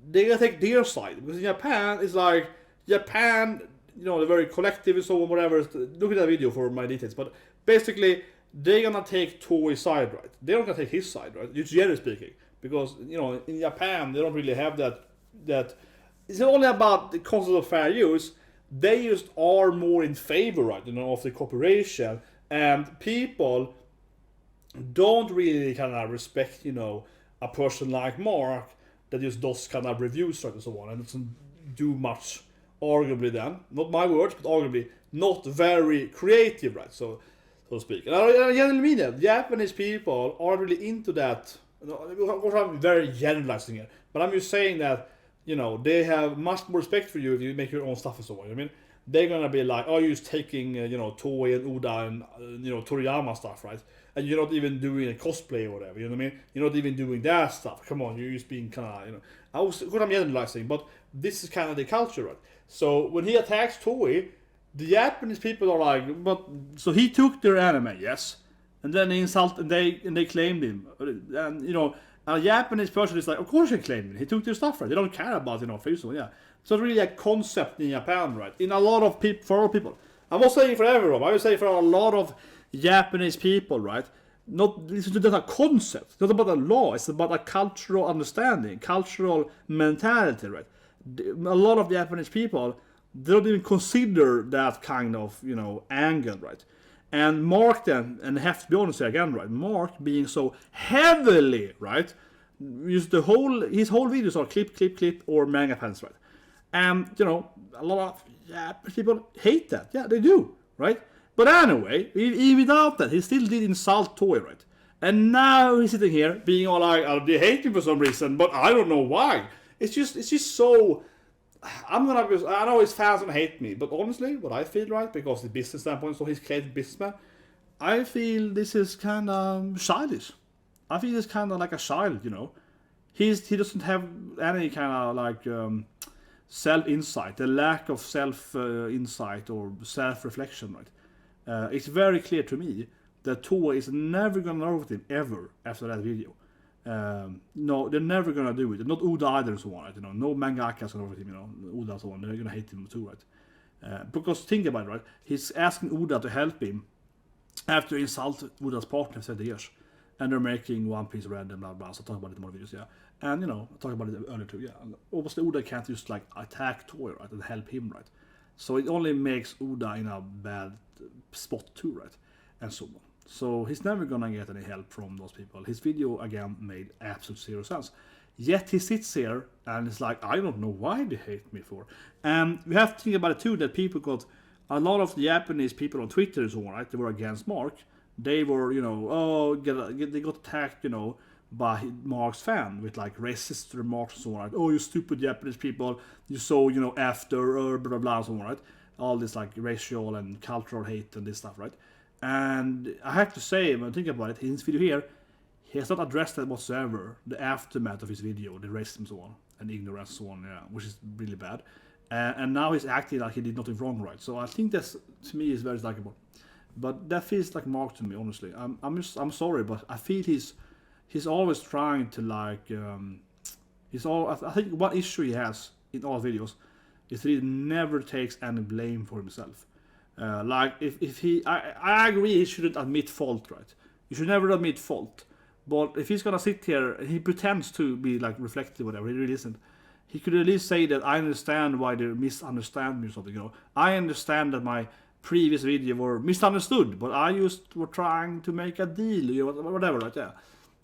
They're gonna take their side. Because in Japan, it's like, Japan, you know, they're very collective and so on, whatever. Look at that video for my details. But basically, they're gonna take Toei's side, right? They're not gonna take his side, right? It's generally speaking. Because, you know, in Japan, they don't really have that it's not only about the concept of fair use, they just are more in favor, right, you know, of the cooperation, and people don't really kind of respect, you know, a person like Mark that just does kind of reviews, right, and so on, and doesn't do much, arguably then, not my words, but arguably not very creative, right, so to speak. And I generally mean that Japanese people aren't really into that. Of course, I'm very generalizing it, but I'm just saying that, you know, they have much more respect for you if you make your own stuff and so on. I mean, they're gonna be like, oh, you're just taking, you know, Toei and Oda and, you know, Toriyama stuff, right? And you're not even doing a cosplay or whatever, you know what I mean? You're not even doing that stuff. Come on, you're just being kind of, you know. I'm generalizing, but this is kind of the culture, right? So when he attacks Toei, the Japanese people are like, but so he took their anime, yes, and then they insult and they claimed him, and you know. A Japanese person is like, of course he claimed it. He took their stuff, right? They don't care about, you know, Facebook, yeah. So it's really a concept in Japan, right? In a lot of people, for all people. I'm not saying for everyone. I would say for a lot of Japanese people, right? This is not a concept. It's not about a law. It's about a cultural understanding, cultural mentality, right? A lot of Japanese people, they don't even consider that kind of, you know, angle, right? And Mark then, and I have to be honest here again, right? Mark being so heavily, right? His whole videos are clip, or manga pants, right? And, you know, a lot of people hate that. Yeah, they do, right? But anyway, even without that, he still did insult Toei, right? And now he's sitting here being all like, oh, they hate me for some reason, but I don't know why. It's just so... I know his fans gonna hate me, but honestly, what I feel, right, because the business standpoint, so he's created businessman, I feel this is kind of childish. I feel it's kind of like a child, you know. He doesn't have any kind of like self-insight, the lack of self-insight or self-reflection, right. It's very clear to me that Toei is never gonna work with him ever after that video. No, they're never gonna do it. Not Oda either and so on, right? You know, no mangakas gonna work with him, you know, Oda and so on. They're gonna hate him too, right? Because think about it, right? He's asking Oda to help him after he insulted Oda's partner for 7 years. And they're making One Piece Red and blah blah, so I'll talk about it in more videos, yeah. And you know, I talked about it earlier too, yeah. And obviously Oda can't just like attack Toei, right, and help him, right? So it only makes Oda in a bad spot too, right? and so on. So he's never gonna get any help from those people. His video again made absolute zero sense. Yet he sits here and it's like, I don't know why they hate me for. And we have to think about it too, that people got a lot of the Japanese people on Twitter and so on, right? They were against Mark. They were, you know, they got attacked, you know, by Mark's fan with like racist remarks and so on, right? Oh, you stupid Japanese people, you so, you know, after or blah blah and so on, right? All this like racial and cultural hate and this stuff, right? And I have to say, when I think about it, in this video here, he has not addressed that whatsoever, the aftermath of his video, the racism and so on, and ignorance and so on, yeah, which is really bad. And now he's acting like he did nothing wrong, right? So I think that's, to me, is very likable. But that feels like Mark to me, honestly. I'm sorry, but I feel he's always trying to like, I think one issue he has in all videos is that he never takes any blame for himself. Like if he, I agree he shouldn't admit fault, right? You should never admit fault. But if he's gonna sit here and he pretends to be like reflective, whatever, he really isn't. He could at least say that I understand why they misunderstand me or something. You know, I understand that my previous video were misunderstood, but I just were trying to make a deal, you know, whatever, like that.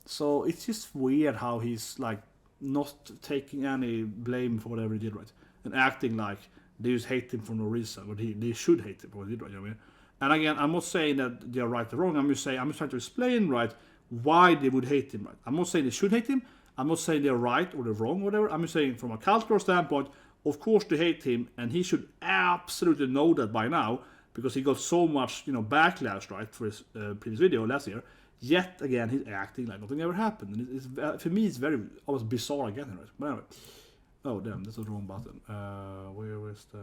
So it's just weird how he's like not taking any blame for whatever he did, right? And acting like they just hate him for no reason, but they should hate him for what he did, right? You know what I mean? And again, I'm not saying that they're right or wrong. I'm just trying to explain, right, why they would hate him, right? I'm not saying they should hate him. I'm not saying they're right or they're wrong or whatever. I'm just saying from a cultural standpoint, of course they hate him, and he should absolutely know that by now, because he got so much, you know, backlash, right, for his previous video last year. Yet again, he's acting like nothing ever happened. And it's for me, it's very almost bizarre again, right? But anyway, oh damn, that's the wrong button. Where is the?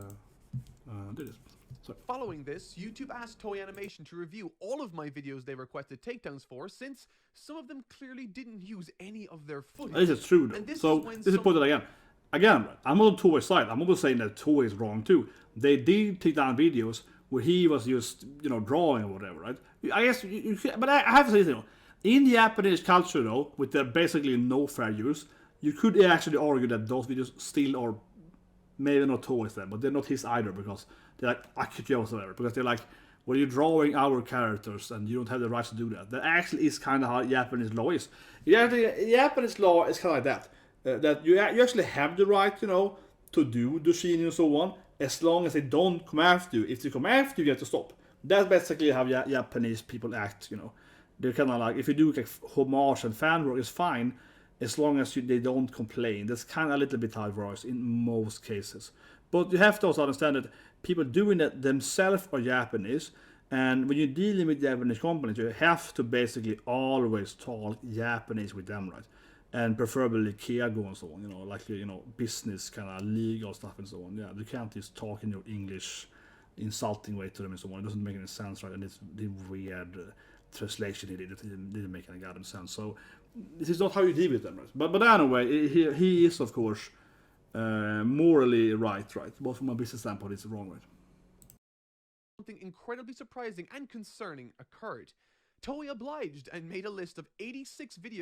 There it is. Sorry. Following this, YouTube asked Toei Animation to review all of my videos they requested takedowns for, since some of them clearly didn't use any of their footage. This is true, though. This is pointed again. Again, I'm on Toei's side. I'm always saying that Toei is wrong too. They did take down videos where he was just, you know, drawing or whatever, right? I guess but I have to say, you know, in the Japanese culture, though, with their basically no fair use, you could actually argue that those videos still are maybe not Toei's then, but they're not his either, because they're like Akira or whatever, because they're like, well, you're drawing our characters and you don't have the rights to do that. That actually is kind of how Japanese law is. Japanese law is kind of like that. That you actually have the right, you know, to do Dushini and so on, as long as they don't come after you. If they come after you, you have to stop. That's basically how Japanese people act, you know. They're kind of like, if you do like homage and fan work, it's fine, as long as they don't complain. That's kind of a little bit how it works in most cases. But you have to also understand that people doing that themselves are Japanese, and when you're dealing with Japanese companies, you have to basically always talk Japanese with them, right? And preferably Keigo and so on, you know, like, you know, business kind of legal stuff and so on. Yeah, you can't just talk in your English insulting way to them and so on. It doesn't make any sense, right? And it's the weird translation he did. It didn't make any goddamn sense. So this is not how you deal with them, right? But anyway, he is of course morally right? But from a business standpoint, it's wrong, right? Something incredibly surprising and concerning occurred. Toei obliged and made a list of 86 videos.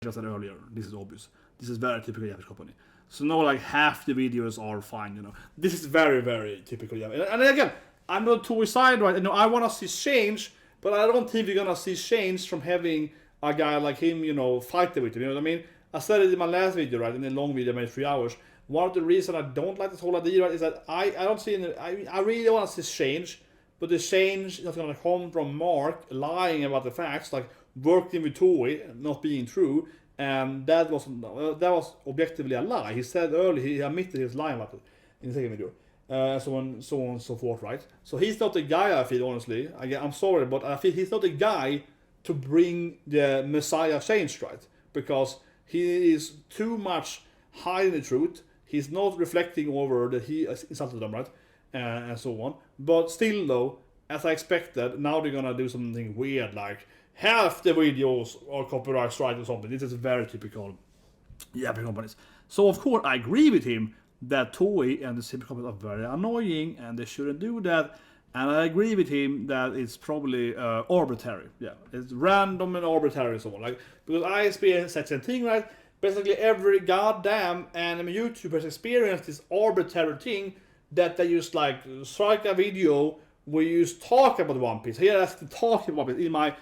As I said earlier, this is obvious. This is very typical Japanese company. So now like half the videos are fine, you know. This is very, very typical Japanese. And again, I'm not to his side, right? You know, I want to see change, but I don't think you're gonna see change from having a guy like him, you know, fight with him. You know what I mean? I said it in my last video, right? In a long video, I made 3 hours. One of the reasons I don't like this whole idea, right, is that I don't see I really want to see change, but the change is not gonna come from Mark lying about the facts, like working with Toei, not being true, and that was objectively a lie. He said earlier, he admitted he was lying about it in the second video, so on and so forth, right? So he's not the guy, I feel, honestly. I'm sorry, but I feel he's not the guy to bring the Messiah change, right? Because he is too much hiding the truth. He's not reflecting over that he insulted them, right? And so on. But still, though, as I expected, now they're gonna do something weird, like half the videos are copyright strike or something. This is very typical Japanese companies. So of course I agree with him that Toei and the similar companies are very annoying and they shouldn't do that. And I agree with him that it's probably arbitrary. Yeah, it's random and arbitrary and so on. Like, because I experienced such a thing, right? Basically every goddamn anime YouTuber has experienced this arbitrary thing that they just like strike a video we used to talk about One Piece. Here I have to talk about it in my,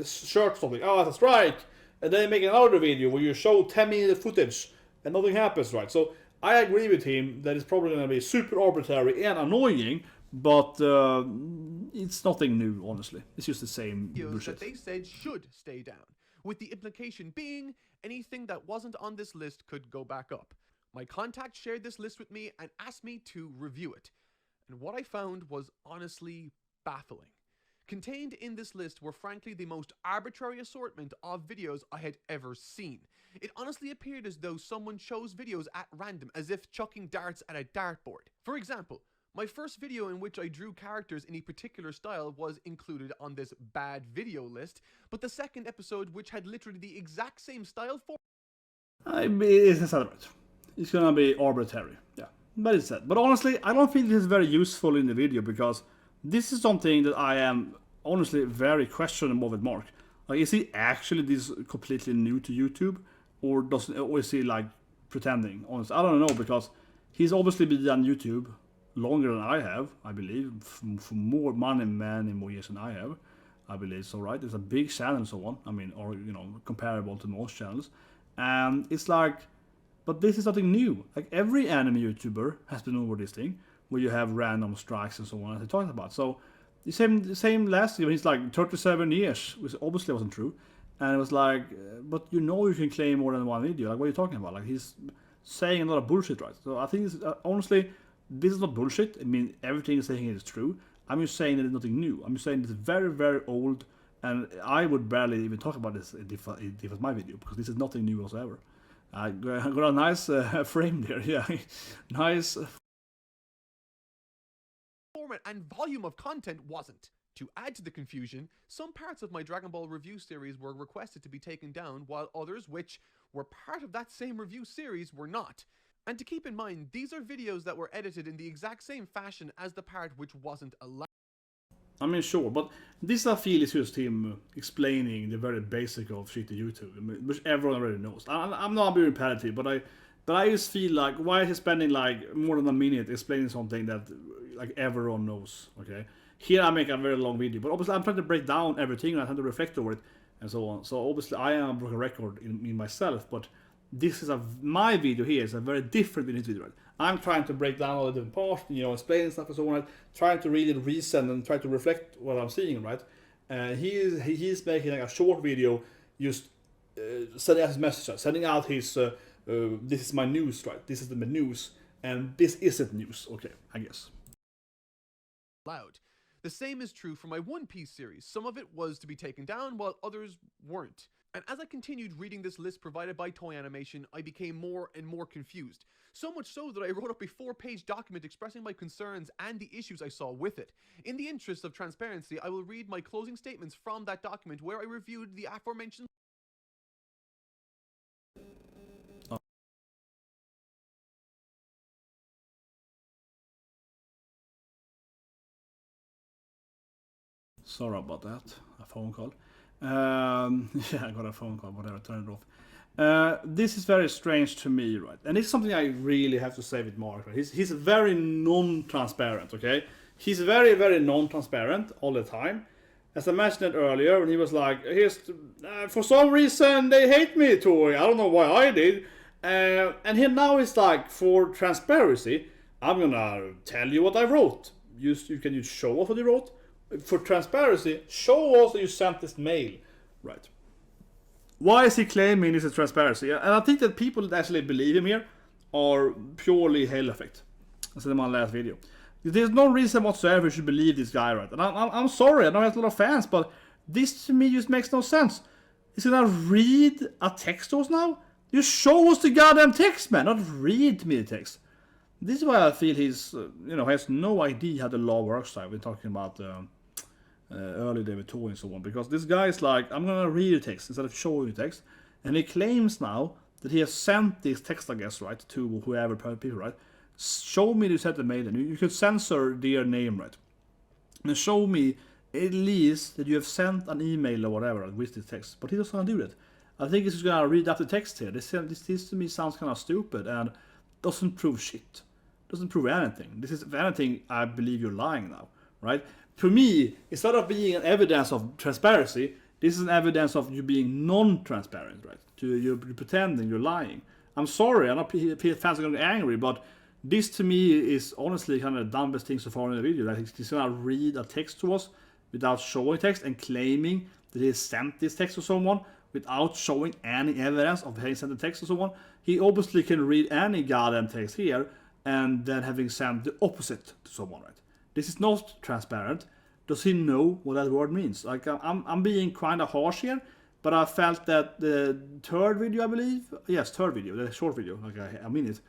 shirt something. Oh, that's a strike. And then make another video where you show 10-minute footage and nothing happens, right? So I agree with him that it's probably going to be super arbitrary and annoying, but it's nothing new, honestly. It's just the same bullshit. That they said should stay down, with the implication being anything that wasn't on this list could go back up. My contact shared this list with me and asked me to review it. And what I found was honestly baffling. Contained in this list were frankly the most arbitrary assortment of videos I had ever seen. It honestly appeared as though someone chose videos at random, as if chucking darts at a dartboard. For example, my first video in which I drew characters in a particular style was included on this bad video list, but the second episode, which had literally the exact same style for... It's gonna be arbitrary, yeah. But it's that. But honestly, I don't think this is very useful in the video, because this is something that I am honestly very questionable with Mark. Like, is he actually this completely new to YouTube, or is he like pretending? Honestly, I don't know, because he's obviously been on YouTube longer than I have, I believe, for more money, many more years than I have, I believe. So right, it's a big channel and so on. I mean, or comparable to most channels, and it's like, but this is nothing new. Like, every anime YouTuber has been over this thing, where you have random strikes and so on, as I talked about. So the same last year, when he's like 37 years, which obviously wasn't true, and it was like, but you can claim more than one video. Like, what are you talking about? Like, he's saying a lot of bullshit, right? So I think honestly, this is not bullshit. I mean, everything he's saying is true. I'm just saying that it's nothing new. I'm just saying it's very, very old, and I would barely even talk about this if it was my video, because this is nothing new whatsoever. I got a nice frame there, yeah. Nice. Format and volume of content wasn't. To add to the confusion, some parts of my Dragon Ball review series were requested to be taken down, while others, which were part of that same review series, were not. And to keep in mind, these are videos that were edited in the exact same fashion as the part which wasn't allowed. I mean, sure, but this I feel is just him explaining the very basic of shitty YouTube, which everyone already knows. I'm not being repetitive, but I just feel like, why is he spending like more than a minute explaining something that like everyone knows? Okay, here I make a very long video, but obviously I'm trying to break down everything and I'm trying to reflect over it and so on. So obviously I am a broken record in myself, but this is my video here is a very different video. Right? I'm trying to break down all the different parts, explain stuff and so on, right? Trying to really reason and try to reflect what I'm seeing, right? And he's making like a short video, just sending out his message, sending out his this is my news, right? This is the news, and this isn't news. Okay, I guess. Loud. The same is true for my One Piece series. Some of it was to be taken down, while others weren't. And as I continued reading this list provided by Toei Animation, I became more and more confused. So much so that I wrote up a 4-page document expressing my concerns and the issues I saw with it. In the interest of transparency, I will read my closing statements from that document, where I reviewed the aforementioned... Sorry about that. A phone call. Yeah, I got a phone call, whatever, turn it off. This is very strange to me, right? And it's something I really have to say with Mark. Right? He's very non-transparent, okay? He's very, very non-transparent all the time. As I mentioned earlier, when he was like, for some reason they hate me, Toei. I don't know why I did. And here now it's like, for transparency, I'm gonna tell you what I wrote. Can you show us what you wrote? For transparency, show us that you sent this mail. Right. Why is he claiming this is transparency? And I think that people that actually believe him here are purely hell effect. I said in my last video. There's no reason whatsoever you should believe this guy, right? And I'm sorry, I know he has a lot of fans, but this to me just makes no sense. He's gonna read a text to us now? You show us the goddamn text, man, not read me the text. This is why I feel he's, has no idea how the law works. I've been talking about early David Toei and so on, because this guy is like, I'm gonna read the text instead of showing you text, and he claims now that he has sent this text, I guess, right, to whoever people, right? Show me you sent the mail, and you could censor their name, right? And show me at least that you have sent an email or whatever with this text. But he doesn't want to do that. I think he's just gonna read up the text here. This to me sounds kind of stupid and doesn't prove shit. Doesn't prove anything. This is, if anything, I believe you're lying now. right? To me, instead of being an evidence of transparency, this is an evidence of you being non-transparent, right? You're pretending, you're lying. I'm sorry, I know fans are going to be angry, but this to me is honestly kind of the dumbest thing so far in the video. Like he's going to read a text to us without showing text and claiming that he sent this text to someone without showing any evidence of having sent the text to someone. He obviously can read any goddamn text here and then having sent the opposite to someone, right? This is not transparent. Does he know what that word means? Like I'm being kind of harsh here, but I felt that the third video, I believe, yes, third video, the short video, like a minute,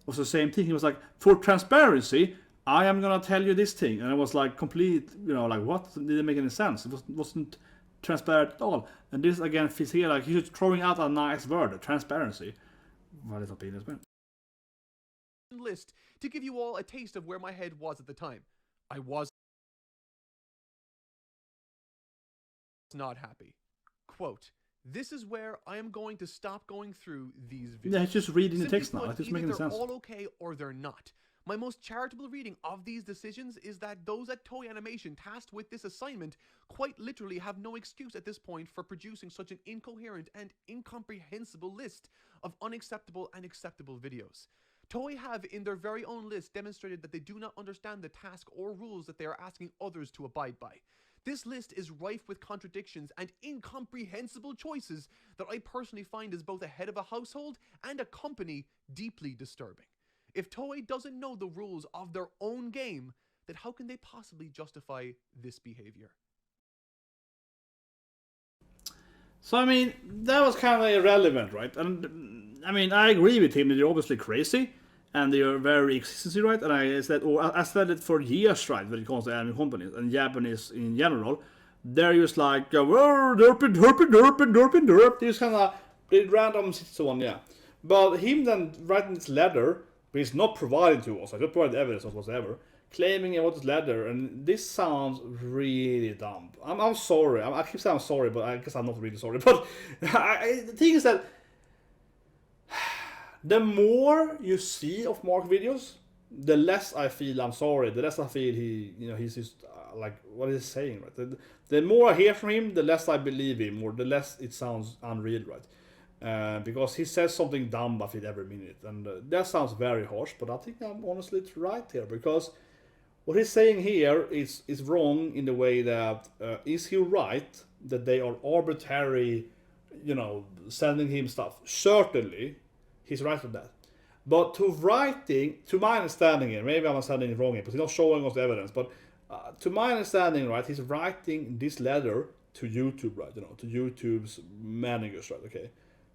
was the same thing. He was like, for transparency, I am gonna tell you this thing, and it was like complete, like what? It didn't make any sense. It wasn't transparent at all. And this again fits here, like he's throwing out a nice word, transparency. Well, it's opinions, man. List to give you all a taste of where my head was at the time. I was not happy. Quote, "This is where I am going to stop going through these videos." Yeah, he's just reading the Simply text now. put, It doesn't either make any they're sense. all okay or they're not. My most charitable reading of these decisions is that those at Toei Animation tasked with this assignment quite literally have no excuse at this point for producing such an incoherent and incomprehensible list of unacceptable and acceptable videos. Toei have, in their very own list, demonstrated that they do not understand the task or rules that they are asking others to abide by. This list is rife with contradictions and incomprehensible choices that I personally find as both a head of a household and a company deeply disturbing. If Toei doesn't know the rules of their own game, then how can they possibly justify this behavior? So I mean, that was kind of irrelevant, right? And I mean, I agree with him that they're obviously crazy and they are very existential, right? And I said it for years, right, when it comes to anime companies and Japanese in general. They're just like, well, derp. They just kind of did random so on, yeah. But him then writing this letter, but he's not providing to us. I don't provide evidence of whatsoever. Claiming he wrote this letter, and this sounds really dumb. I'm sorry. I keep saying I'm sorry, but I guess I'm not really sorry. But the thing is that the more you see of Mark videos, the less I feel I'm sorry. The less I feel he's just like, what is he saying, right? The more I hear from him, the less I believe him, or the less it sounds unreal, right? Because he says something dumb, I feel, every minute, and that sounds very harsh. But I think I'm honestly right here, because what he's saying here is wrong in the way that is he right that they are arbitrary, sending him stuff? Certainly, he's right on that. But to my understanding here, maybe I'm understanding it wrong here, because he's not showing us the evidence, but to my understanding, right, he's writing this letter to YouTube, right, to YouTube's managers, right, okay?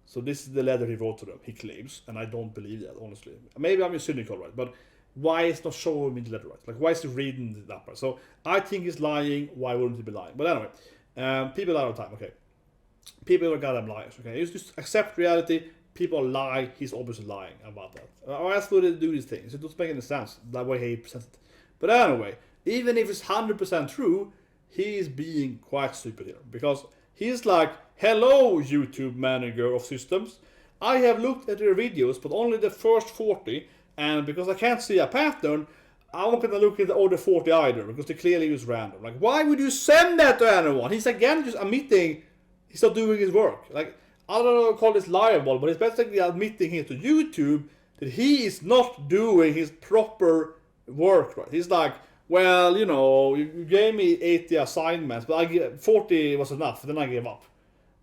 So this is the letter he wrote to them, he claims, and I don't believe that, honestly. Maybe I'm cynical, right, but why is not showing me the letter, right? Like, why is he reading that part? So I think he's lying. Why wouldn't he be lying? But anyway, people are out of time, okay? People are goddamn liars, okay? You just accept reality. People lie. He's obviously lying about that. Or else would they do these things? It doesn't make any sense that way he presents it. But anyway, even if it's 100% true, he is being quite stupid here, because he's like, "Hello, YouTube manager of systems. I have looked at your videos, but only the first 40. And because I can't see a pattern, I'm not gonna look at the other 40 either, because they clearly use random." Like, why would you send that to anyone? He's again just admitting he's not doing his work. Like, I don't know, call this liable, but he's basically admitting here to YouTube that he is not doing his proper work, right? He's like, well, you gave me 80 assignments, but 40 was enough, then I gave up.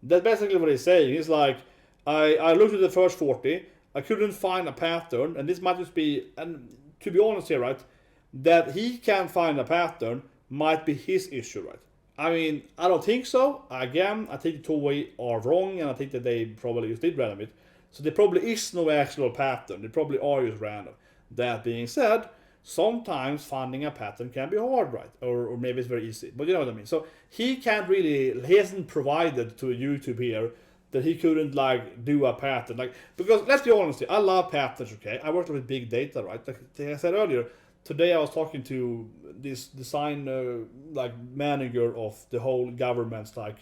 That's basically what he's saying. He's like, I looked at the first 40, I couldn't find a pattern, and this might just be, and to be honest here, right, that he can't find a pattern might be his issue, right? I mean, I don't think so. Again, I think the Toei are wrong, and I think that they probably just did random it. So there probably is no actual pattern. They probably are just random. That being said, sometimes finding a pattern can be hard, right? Or maybe it's very easy, but you know what I mean. So he hasn't provided to YouTube here that he couldn't like do a pattern, like, because let's be honest here, I love patterns, okay? I worked with big data, right? Like I said earlier, today I was talking to this design like manager of the whole government's like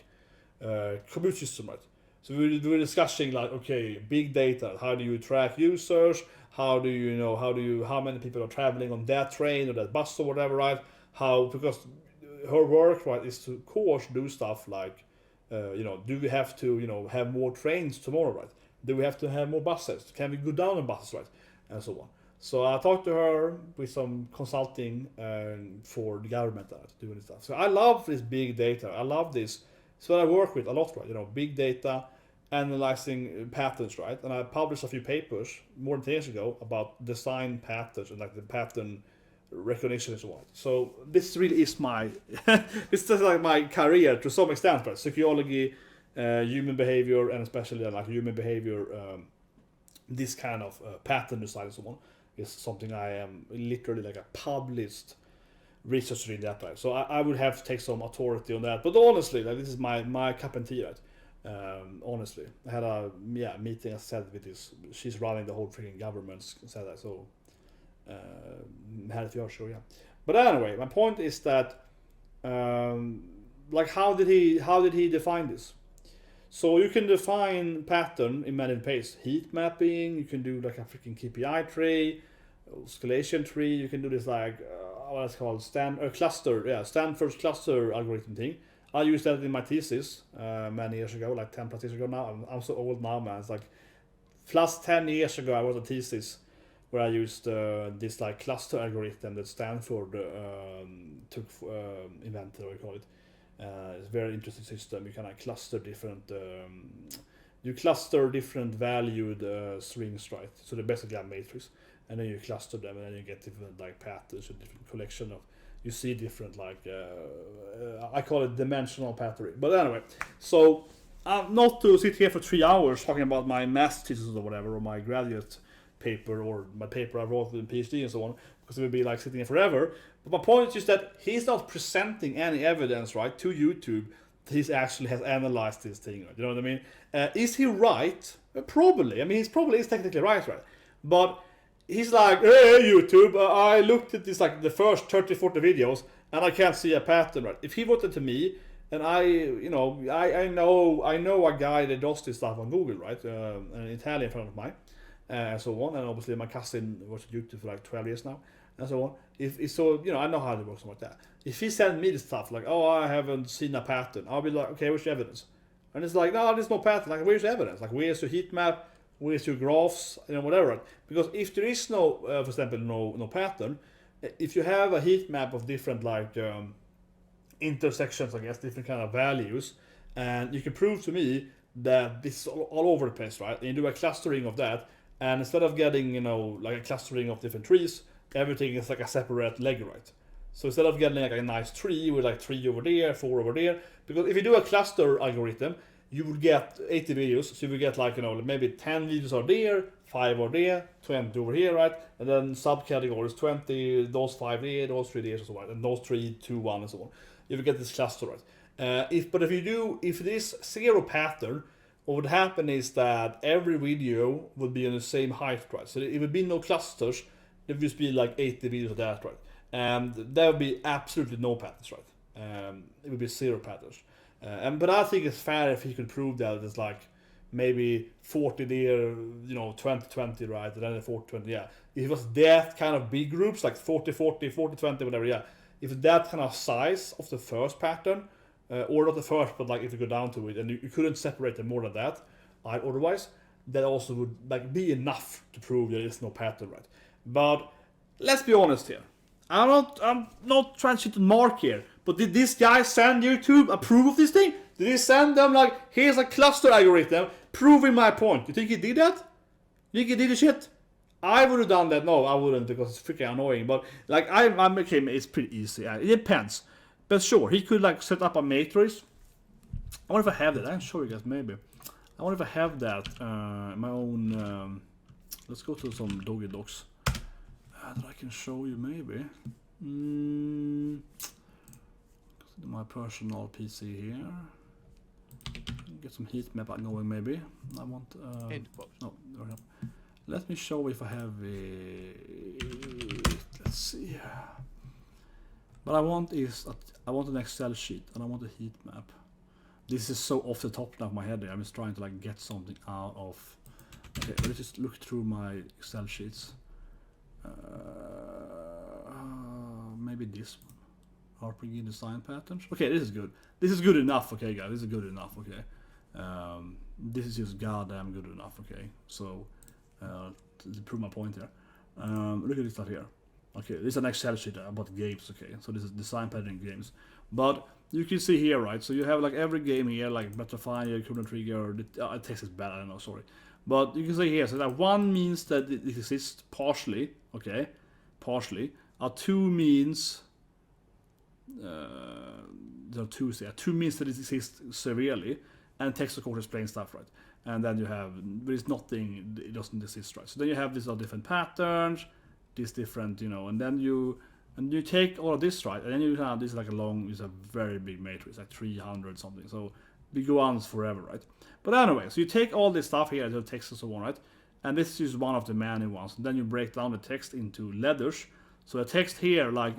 commute system, right? So we were discussing like, okay, big data, how do you track users? How do you know how many people are traveling on that train or that bus or whatever, right? how, because her work, right, is to, of course, do stuff like, you know, do we have to, you know, have more trains tomorrow, right? Do we have to have more buses? Can we go down on buses, right? And so on. So I talked to her with some consulting for the government doing this stuff. So I love this big data. I love this. So I work with a lot, right? You know, big data, analyzing patterns, right? And I published a few papers more than 10 years ago about design patterns and like the pattern recognition and so on. So this really is my, it's just like my career to some extent, right? Psychology, human behavior, and especially like human behavior, this kind of pattern design and so on is something I am literally like a published researcher in that, right? So I would have to take some authority on that. But honestly, like this is my cup and tea, right? Honestly, I had a meeting, I said, with this. She's running the whole freaking government, said that. So had it your show, yeah. But anyway, my point is that like how did he define this? So you can define pattern in many ways. Heat mapping, you can do like a freaking KPI tree, escalation tree. You can do this like what's called Stanford's cluster algorithm thing. I used that in my thesis many years ago, like 10 plus years ago now. I'm so old now, man. It's like plus 10 years ago I wrote a thesis where I used this like cluster algorithm that Stanford invented, or you call it. It's a very interesting system. You can like cluster different valued strings, right? So they basically have matrix, and then you cluster them, and then you get different like patterns, a different collection of. You see different like I call it dimensional patterning. But anyway, so not to sit here for 3 hours talking about my math thesis or whatever, or my graduate paper, or my paper I wrote in PhD and so on, because it would be like sitting here forever. But my point is that he's not presenting any evidence, right, to YouTube that he actually has analyzed this thing, right? You know what I mean? Is he right? Probably. I mean, he's probably is technically right? But he's like, hey, YouTube, I looked at this, like the first 30, 40 videos, and I can't see a pattern, right? If he wrote it to me, and I know a guy that does this stuff on Google, right? An Italian friend of mine, and so on. And obviously my cousin watched YouTube for like 12 years now, and so on. If so, you know, I know how it works like that. If he sent me this stuff, like, oh, I haven't seen a pattern, I'll be like, okay, where's your evidence? And it's like, no, there's no pattern. Like, where's the evidence? Like, where's your heat map? Where's your graphs? You know, whatever. Right? Because if there is no, for example, no pattern, if you have a heat map of different like intersections, I guess, different kind of values, and you can prove to me that this is all over the place, right? And you do a clustering of that, and instead of getting, you know, like a clustering of different trees, everything is like a separate leg, right? So instead of getting like a nice tree with like 3 over there, 4 over there, because if you do a cluster algorithm, you would get 80 videos, so you would get like, you know, maybe 10 videos are there, 5 are there, 20 over here, right? And then subcategories, 20, those 5 there, those 3 there, and so on, and those 3, 2, 1, and so on. You will get this cluster, right? If it is zero pattern, what would happen is that every video would be on the same height, right? So it would be no clusters, it would just be like 80 videos of that, right? And there would be absolutely no patterns, right? It would be zero patterns. But I think it's fair if he could prove that it's like maybe 40 there, you know, 20, right? And then 40, 20, yeah. If it was that kind of big groups, like 40, 20, whatever, yeah. If that kind of size of the first pattern, or not the first, but like if you go down to it, and you couldn't separate them more than that, otherwise, that also would like be enough to prove there is no pattern, right? But let's be honest here. I'm not trying to shit on Mark here, but did this guy send YouTube approve of this thing? Did he send them like, here's a cluster algorithm proving my point? You think he did that? You think he did the shit? I would have done that. No, I wouldn't, because it's freaking annoying. But like I'm okay, it's pretty easy. It depends. But sure, he could like set up a matrix. I wonder if I have that. I can show you guys maybe. I wonder if I have that my own. Let's go to some doggy dogs that I can show you maybe. My personal PC here. Get some heat map going maybe. I want. End quote. No, there we go. Let me show if I have it. Let's see. What I want is I want an Excel sheet and I want a heat map. This is so off the top of my head. I'm just trying to like get something out of. Okay, let's just look through my Excel sheets. Maybe this one. RPG design patterns. Okay, this is good. This is good enough, okay, guys. This is good enough, okay. This is just goddamn good enough, okay. So, to prove my point here. Look at this stuff here. Okay, this is an Excel sheet about games, okay. So this is design pattern games. But you can see here, right? So you have like every game here, like Butterfly, Chrono Trigger, text is bad, I don't know, sorry. But you can see here, so that 1 means that it exists partially, okay? Partially. 2 means... there are 2 here. 2 means that it exists severely. And text, of course, explains stuff, right? And then you have... There is nothing, it doesn't exist, right? So then you have these different patterns, these different, you know, and then you... And you take all of this, right? And then you have this like a long, it's a very big matrix, like 300 something. So we go on forever, right? But anyway, so you take all this stuff here, the text and so on, right? And this is one of the many ones. And then you break down the text into letters. So the text here, like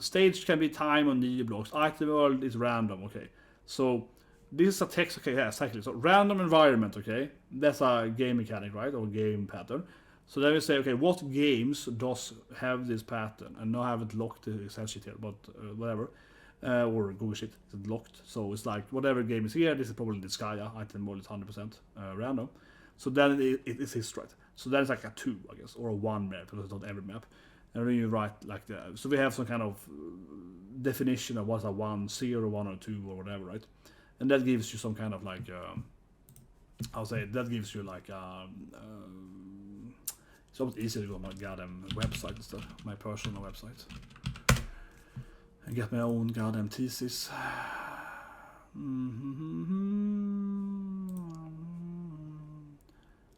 stage can be time on the blocks, item world is random, okay? So this is a text, okay, yeah, exactly. So random environment, okay? That's a game mechanic, right? Or game pattern. So then we say, okay, what games does have this pattern? And now I haven't locked the Excel sheet here, but whatever. Or Google sheet, it's locked. So it's like, whatever game is here, this is probably the Skya, item world is 100% random. So then it is right. So that is like a 2, I guess, or a 1 map, because it's not every map. And then you write like that. So we have some kind of definition of what's a 1, 0, 1 or 2 or whatever, right? And that gives you some kind of like, I'll say, that gives you like, it's almost easy to go on my goddamn website instead, my personal website. And get my own goddamn thesis.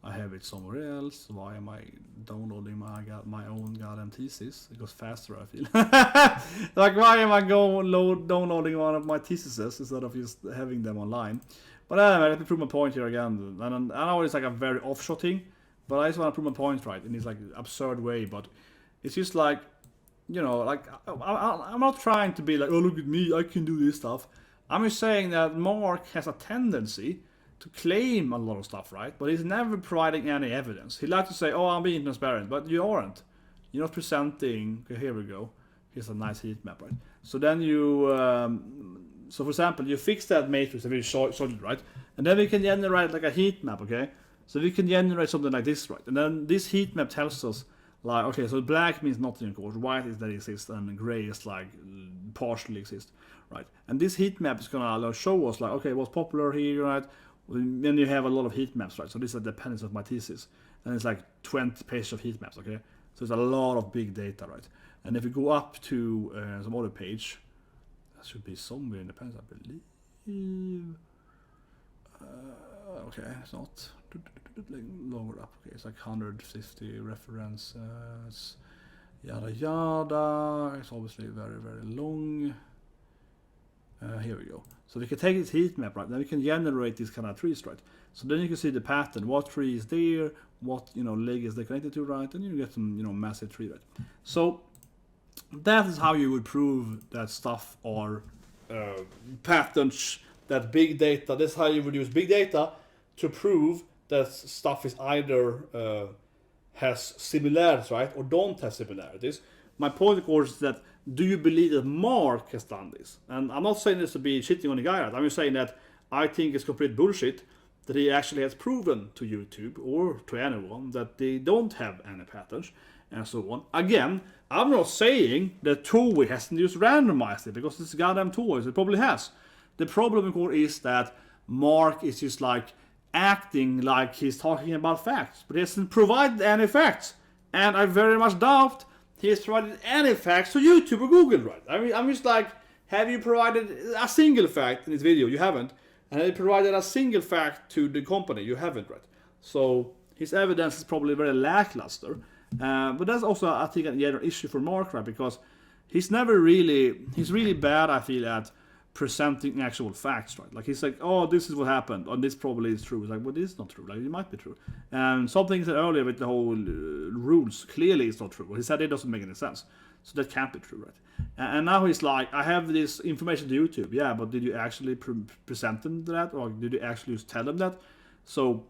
I have it somewhere else. Why am I downloading my own goddamn thesis? It goes faster, I feel. Like, why am I downloading one of my theses instead of just having them online? But anyway, let me prove my point here again. And I know it's like a very offshot thing, but I just want to prove my point, right? In this like absurd way, but it's just like, you know, like I'm not trying to be like, oh look at me, I can do this stuff. I'm just saying that Mark has a tendency to claim a lot of stuff, right? But he's never providing any evidence. He likes to say, oh, I'm being transparent, but you aren't. You're not presenting. Okay, here we go. Here's a nice heat map, right? So then you, so for example, you fix that matrix very solid, right? And then we can generate like a heat map, okay? So we can generate something like this, right? And then this heat map tells us, like, okay, so black means nothing, of course. White is that it exists, and gray is like partially exist, right? And this heat map is gonna show us, like, okay, what's popular here, right? Then you have a lot of heat maps, right? So this is the dependence of my thesis, and it's like 20 pages of heat maps, okay? So it's a lot of big data, right? And if we go up to some other page, that should be somewhere in the page, I believe. Okay, it's not. Lower up, okay, it's like 150 references, yada yada. It's obviously very, very long. Here we go. So we can take this heat map, right? Then we can generate these kind of trees, right? So then you can see the pattern, what tree is there, what, you know, leg is they connected to, right? And you get some, you know, massive tree, right? So that is how you would prove that stuff are patterns, that big data. That's how you would use big data to prove that stuff is either has similarities, right, or don't have similarities. My point, of course, is that do you believe that Mark has done this? And I'm not saying this to be shitting on the guy, right? I'm just saying that I think it's complete bullshit that he actually has proven to YouTube or to anyone that they don't have any patterns and so on. Again, I'm not saying that Toei hasn't just randomized it, because it's goddamn Toei, it probably has. The problem, of course, is that Mark is just like acting like he's talking about facts, but he hasn't provided any facts. And I very much doubt he has provided any facts to YouTube or Google, right? I mean, I'm just like, have you provided a single fact in this video? You haven't. And have you provided a single fact to the company? You haven't, right? So his evidence is probably very lackluster. But that's also, I think, a general issue for Mark, right? Because he's really bad, I feel, at presenting actual facts, right? Like, he's like, oh, this is what happened, and this probably is true. It's like, well, this is not true. Like, it might be true. And something he said earlier with the whole rules, clearly it's not true. What he said, it doesn't make any sense. So that can't be true, right? And now he's like, I have this information to YouTube. Yeah, but did you actually present them that? Or did you actually just tell them that? So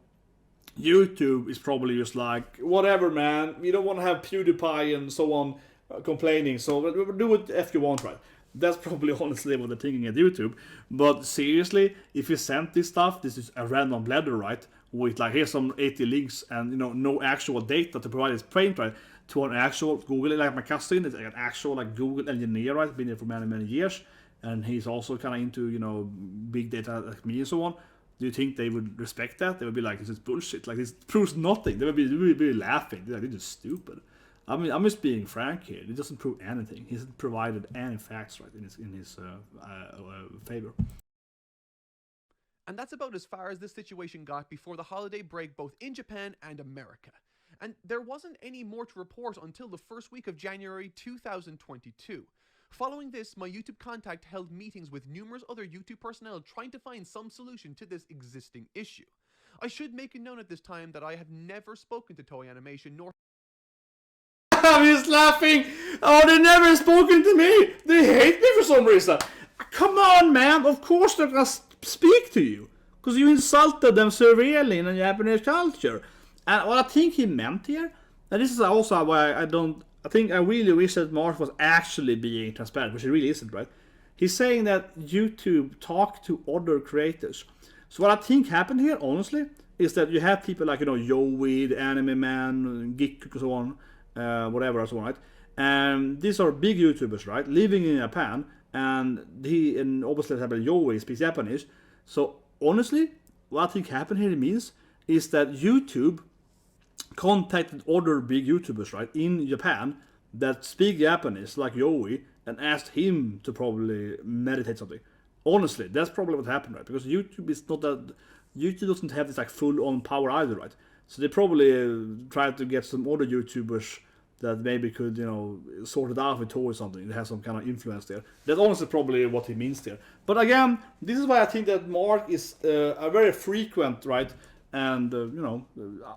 YouTube is probably just like, whatever, man. We don't want to have PewDiePie and so on complaining. So do what if you want, right? That's probably honestly what they're thinking at YouTube. But seriously, if you sent this stuff, this is a random letter, right? With like, here's some 80 links and, you know, no actual data to provide this print, right? To an actual Google, like my cousin is like an actual like Google engineer, right? Been there for many, many years. And he's also kind of into, you know, big data like me and so on. Do you think they would respect that? They would be like, this is bullshit. Like, this proves nothing. They would be laughing. They're like, this is stupid. I mean, I'm just being frank here. It doesn't prove anything. He hasn't provided any facts, right, in his favor. And that's about as far as this situation got before the holiday break both in Japan and America. And there wasn't any more to report until the first week of January 2022. Following this, my YouTube contact held meetings with numerous other YouTube personnel trying to find some solution to this existing issue. I should make it known at this time that I have never spoken to Toei Animation nor I'm just laughing. Oh, they never spoken to me. They hate me for some reason. Come on, man. Of course they're gonna speak to you, because you insulted them severely in the Japanese culture. And what I think he meant here, and this is also why I think I really wish that Mark was actually being transparent, which he really isn't, right? He's saying that YouTube talk to other creators. So what I think happened here, honestly, is that you have people like, you know, Yowie, the Anime Man, Geek, and so on, whatever, and so on, right? And these are big YouTubers, right? Living in Japan, and obviously Yowie speaks Japanese. So honestly, what I think happened here means is that YouTube contacted other big YouTubers, right, in Japan that speak Japanese, like Yowie, and asked him to probably meditate something. Honestly, that's probably what happened, right? Because YouTube doesn't have this like full-on power either, right? So they probably tried to get some other YouTubers that maybe could, you know, sort it out with Toei or something. They have some kind of influence there. That's honestly probably what he means there. But again, this is why I think that Mark is a very frequent, right, and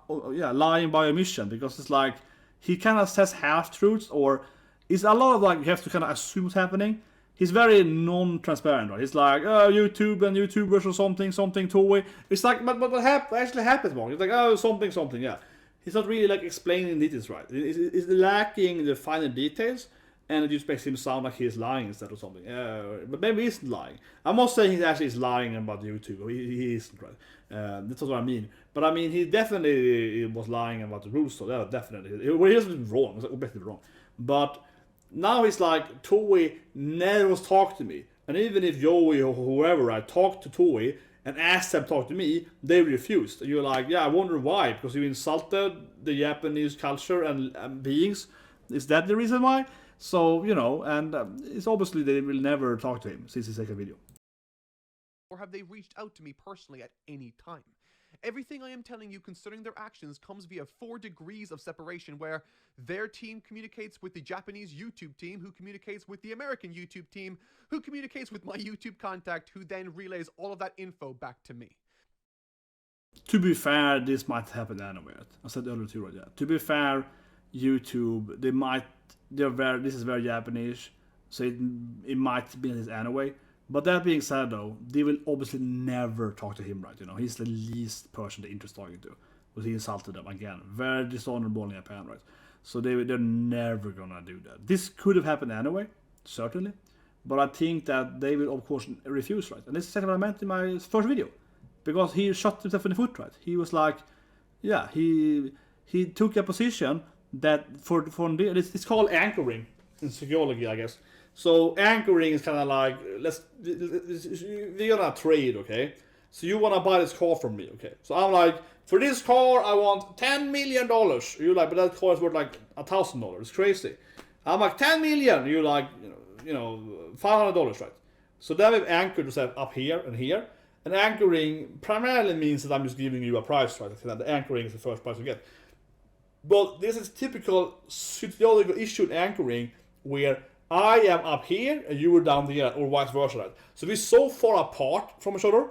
lying by omission, because it's like he kind of says half truths, or it's a lot of like you have to kind of assume what's happening. He's very non-transparent, right? He's like, oh, YouTube and YouTubers or something Toei. It's like, but what actually happens, Mark? It's like, oh, something, yeah. He's not really like explaining details, right? It's lacking the finer details, and it just makes him sound like he's lying instead of something. But maybe he isn't lying. I'm not saying he actually is lying about YouTube. He isn't, right? That's what I mean. But I mean, he definitely was lying about the rules, so yeah, definitely. Well, he hasn't been wrong. He's obviously wrong. But now he's like, Toei never talked to me. And even if Yowie or whoever, right, talked to Toei and asked them to talk to me, they refused. And you're like, yeah, I wonder why. Because you insulted the Japanese culture and beings. Is that the reason why? So, you know, and it's obviously they will never talk to him since his second video. or have they reached out to me personally at any time? Everything I am telling you concerning their actions comes via 4 degrees of separation, where their team communicates with the Japanese YouTube team, who communicates with the American YouTube team, who communicates with my YouTube contact, who then relays all of that info back to me. To be fair, this might happen anyway. I said earlier too, right? Yeah. To be fair, YouTube, this is very Japanese, so it might be this anyway. But that being said, though, they will obviously never talk to him, right? You know, he's the least person they're interested in talking to, because he insulted them again. Very dishonorable in Japan, right? So they're never gonna do that. This could have happened anyway, certainly, but I think that they will, of course, refuse, right? And this is exactly what I meant in my first video, because he shot himself in the foot, right? He was like, yeah, he took a position that it's called anchoring in psychology, I guess. So anchoring is kind of like, we're gonna trade, okay? So you wanna buy this car from me, okay? So I'm like, for this car I want $10 million. You're like, but that car is worth like $1,000. It's crazy. I'm like, 10 million. You're like, $500, right? So then we've anchored ourselves up here and here. And anchoring primarily means that I'm just giving you a price, right? The anchoring is the first price you get. But this is typical sociological issue in anchoring, where I am up here and you were down there, or vice versa, right? So we're so far apart from each other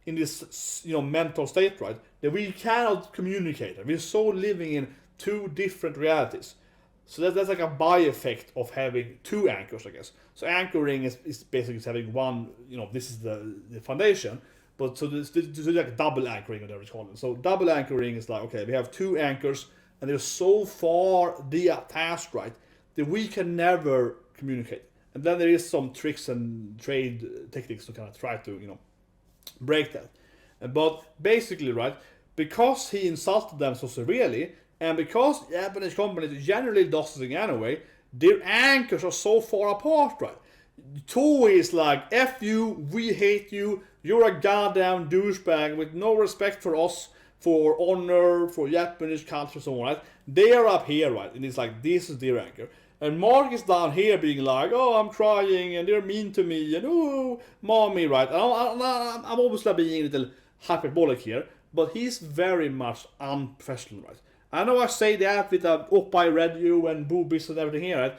in this, mental state, right, that we cannot communicate. We're so living in 2 different realities. So that's like a by-effect of having 2 anchors, I guess. So anchoring is basically having one, this is the foundation, but so there's like double anchoring, whatever it's called. So double anchoring is like, okay, we have 2 anchors and they're so far detached, right, that we can never communicate. And then there is some tricks and trade techniques to kind of try to, you know, break that. But basically, right, because he insulted them so severely, and because Japanese companies generally does this anyway, their anchors are so far apart, right? Toei is like, F you, we hate you, you're a goddamn douchebag with no respect for us, for honor, for Japanese culture, so on, right? They are up here, right? And it's like, this is their anchor. And Mark is down here being like, oh, I'm crying, and they're mean to me, and oh, mommy, right? And I'm obviously being a little hyperbolic here, but he's very much unprofessional, right? I know I say that with a I read you and boobies and everything here, right?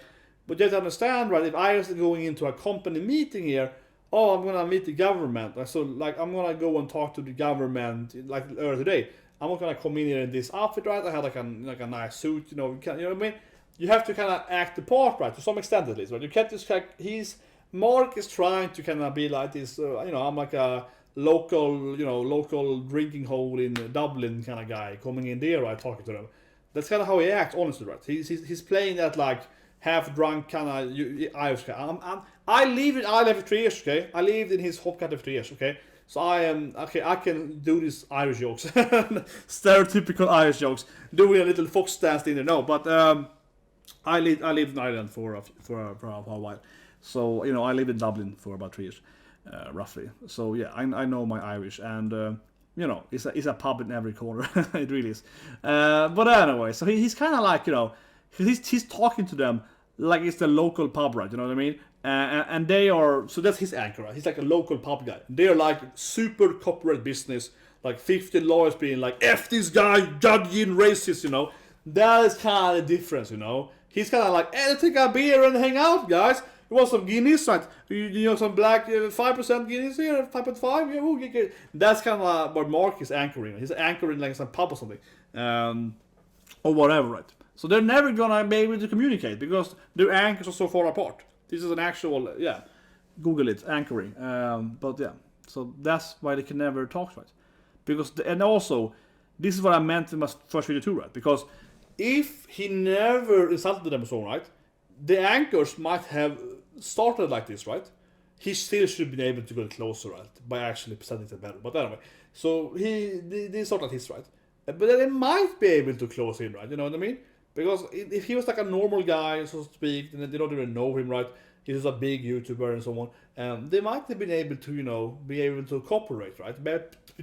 But you have to understand, right, if I was going into a company meeting here, oh, I'm gonna meet the government. So, like, I'm gonna go and talk to the government, like earlier today. I'm not gonna come in here in this outfit, right? I had like a nice suit, you know, you know what I mean? You have to kind of act the part, right, to some extent at least, right? You can't just Mark is trying to kind of be like this, you know, I'm like a local drinking hole in Dublin kind of guy coming in there, right, talking to them. That's kind of how he acts, honestly, right? He's playing that like half drunk kind of Irish guy. I lived in Ireland for 3 years, okay? I lived in his home country for 3 years, okay? So I am okay. I can do these Irish jokes, stereotypical Irish jokes, doing a little fox dance in there. No, but I lived in Ireland for a while. So, you know, I lived in Dublin for about 3 years, roughly. So yeah, I know my Irish, and you know, it's a pub in every corner. It really is. But anyway, so he's kind of like, you know, he's talking to them like it's the local pub, right? You know what I mean? And they are, so that's his anchor, right? He's like a local pub guy. They're like super corporate business, like 50 lawyers being like, F this guy, judging racist, you know? That is kind of the difference, you know? He's kind of like, hey, let's take a beer and hang out, guys. You want some Guinness, right? You know, some black 5% Guinness here, 5.5? Yeah, we'll get. That's kind of what Mark is anchoring. He's anchoring like some pub or something. Or whatever, right? So they're never gonna be able to communicate because their anchors are so far apart. This is an actual, Google it, anchoring. But yeah, so that's why they can never talk, right? Because, and also, this is what I meant in my first video too, right? Because if he never insulted them so, right? The anchors might have started like this, right? He still should have been able to go closer, right? By actually presenting it better. But anyway, so they started his, right? But then they might be able to close in, right? You know what I mean? Because if he was like a normal guy, so to speak, and they don't even know him, right? He's just a big YouTuber and so on. They might have been able to, you know, be able to cooperate, right?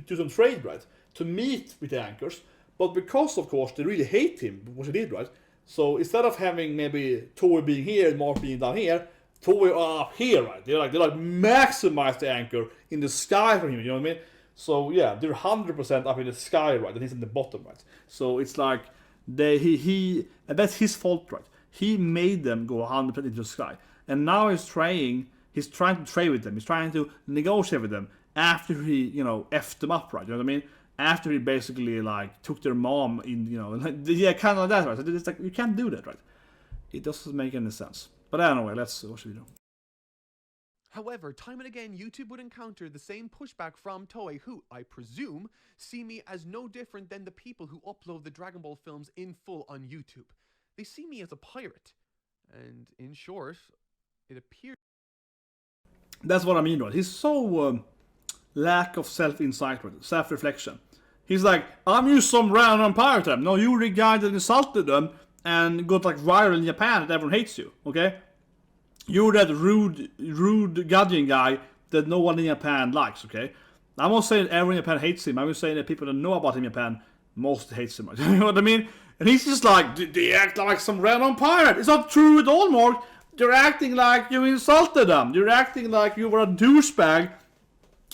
Do some trade, right? To meet with the anchors. But because, of course, they really hate him, what he did, right? So instead of having maybe Toei being here and Mark being down here, Toei are up here, right? They like maximize the anchor in the sky from him, you know what I mean? So yeah, they're 100% up in the sky, right? And he's in the bottom, right? So it's like and that's his fault, right? He made them go 100% into the sky, and now he's trying to trade with them. He's trying to negotiate with them after he, you know, effed them up, right? You know what I mean? After he basically like took their mom in, you know, like, yeah, kind of like that, right? So it's like you can't do that, right? It doesn't make any sense. But anyway, let's watch the video. However, time and again, YouTube would encounter the same pushback from Toei, who, I presume, see me as no different than the people who upload the Dragon Ball films in full on YouTube. They see me as a pirate. And in short, it appears... That's what I mean, right? He's so lack of self-insight, right? Self-reflection. He's like, I'm just some random pirate. No, you're the guy that insulted them and got like viral in Japan that everyone hates you, okay? You're that rude guardian guy that no one in Japan likes, okay? I'm not saying everyone in Japan hates him. I'm just saying that people that know about him in Japan most hates him. You know what I mean? And he's just like, they act like some random pirate. It's not true at all, Mark. They're acting like you insulted them. They're acting like you were a douchebag.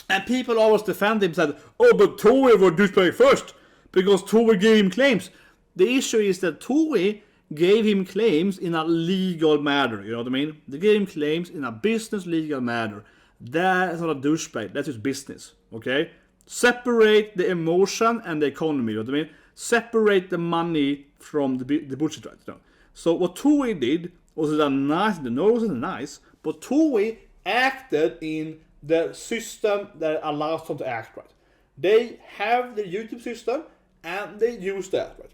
And people always defend him and said, oh, but Toei were douchebag first. Because Toei gave him claims. The issue is that Toei gave him claims in a legal matter, you know what I mean? They gave him claims in a business legal matter. That is not a douchebag, that's just business, okay? Separate the emotion and the economy, you know what I mean? Separate the money from the bullshit, right? You know? So what Toei did was it wasn't nice, but Toei acted in the system that allows them to act, right? They have the YouTube system and they use that, right?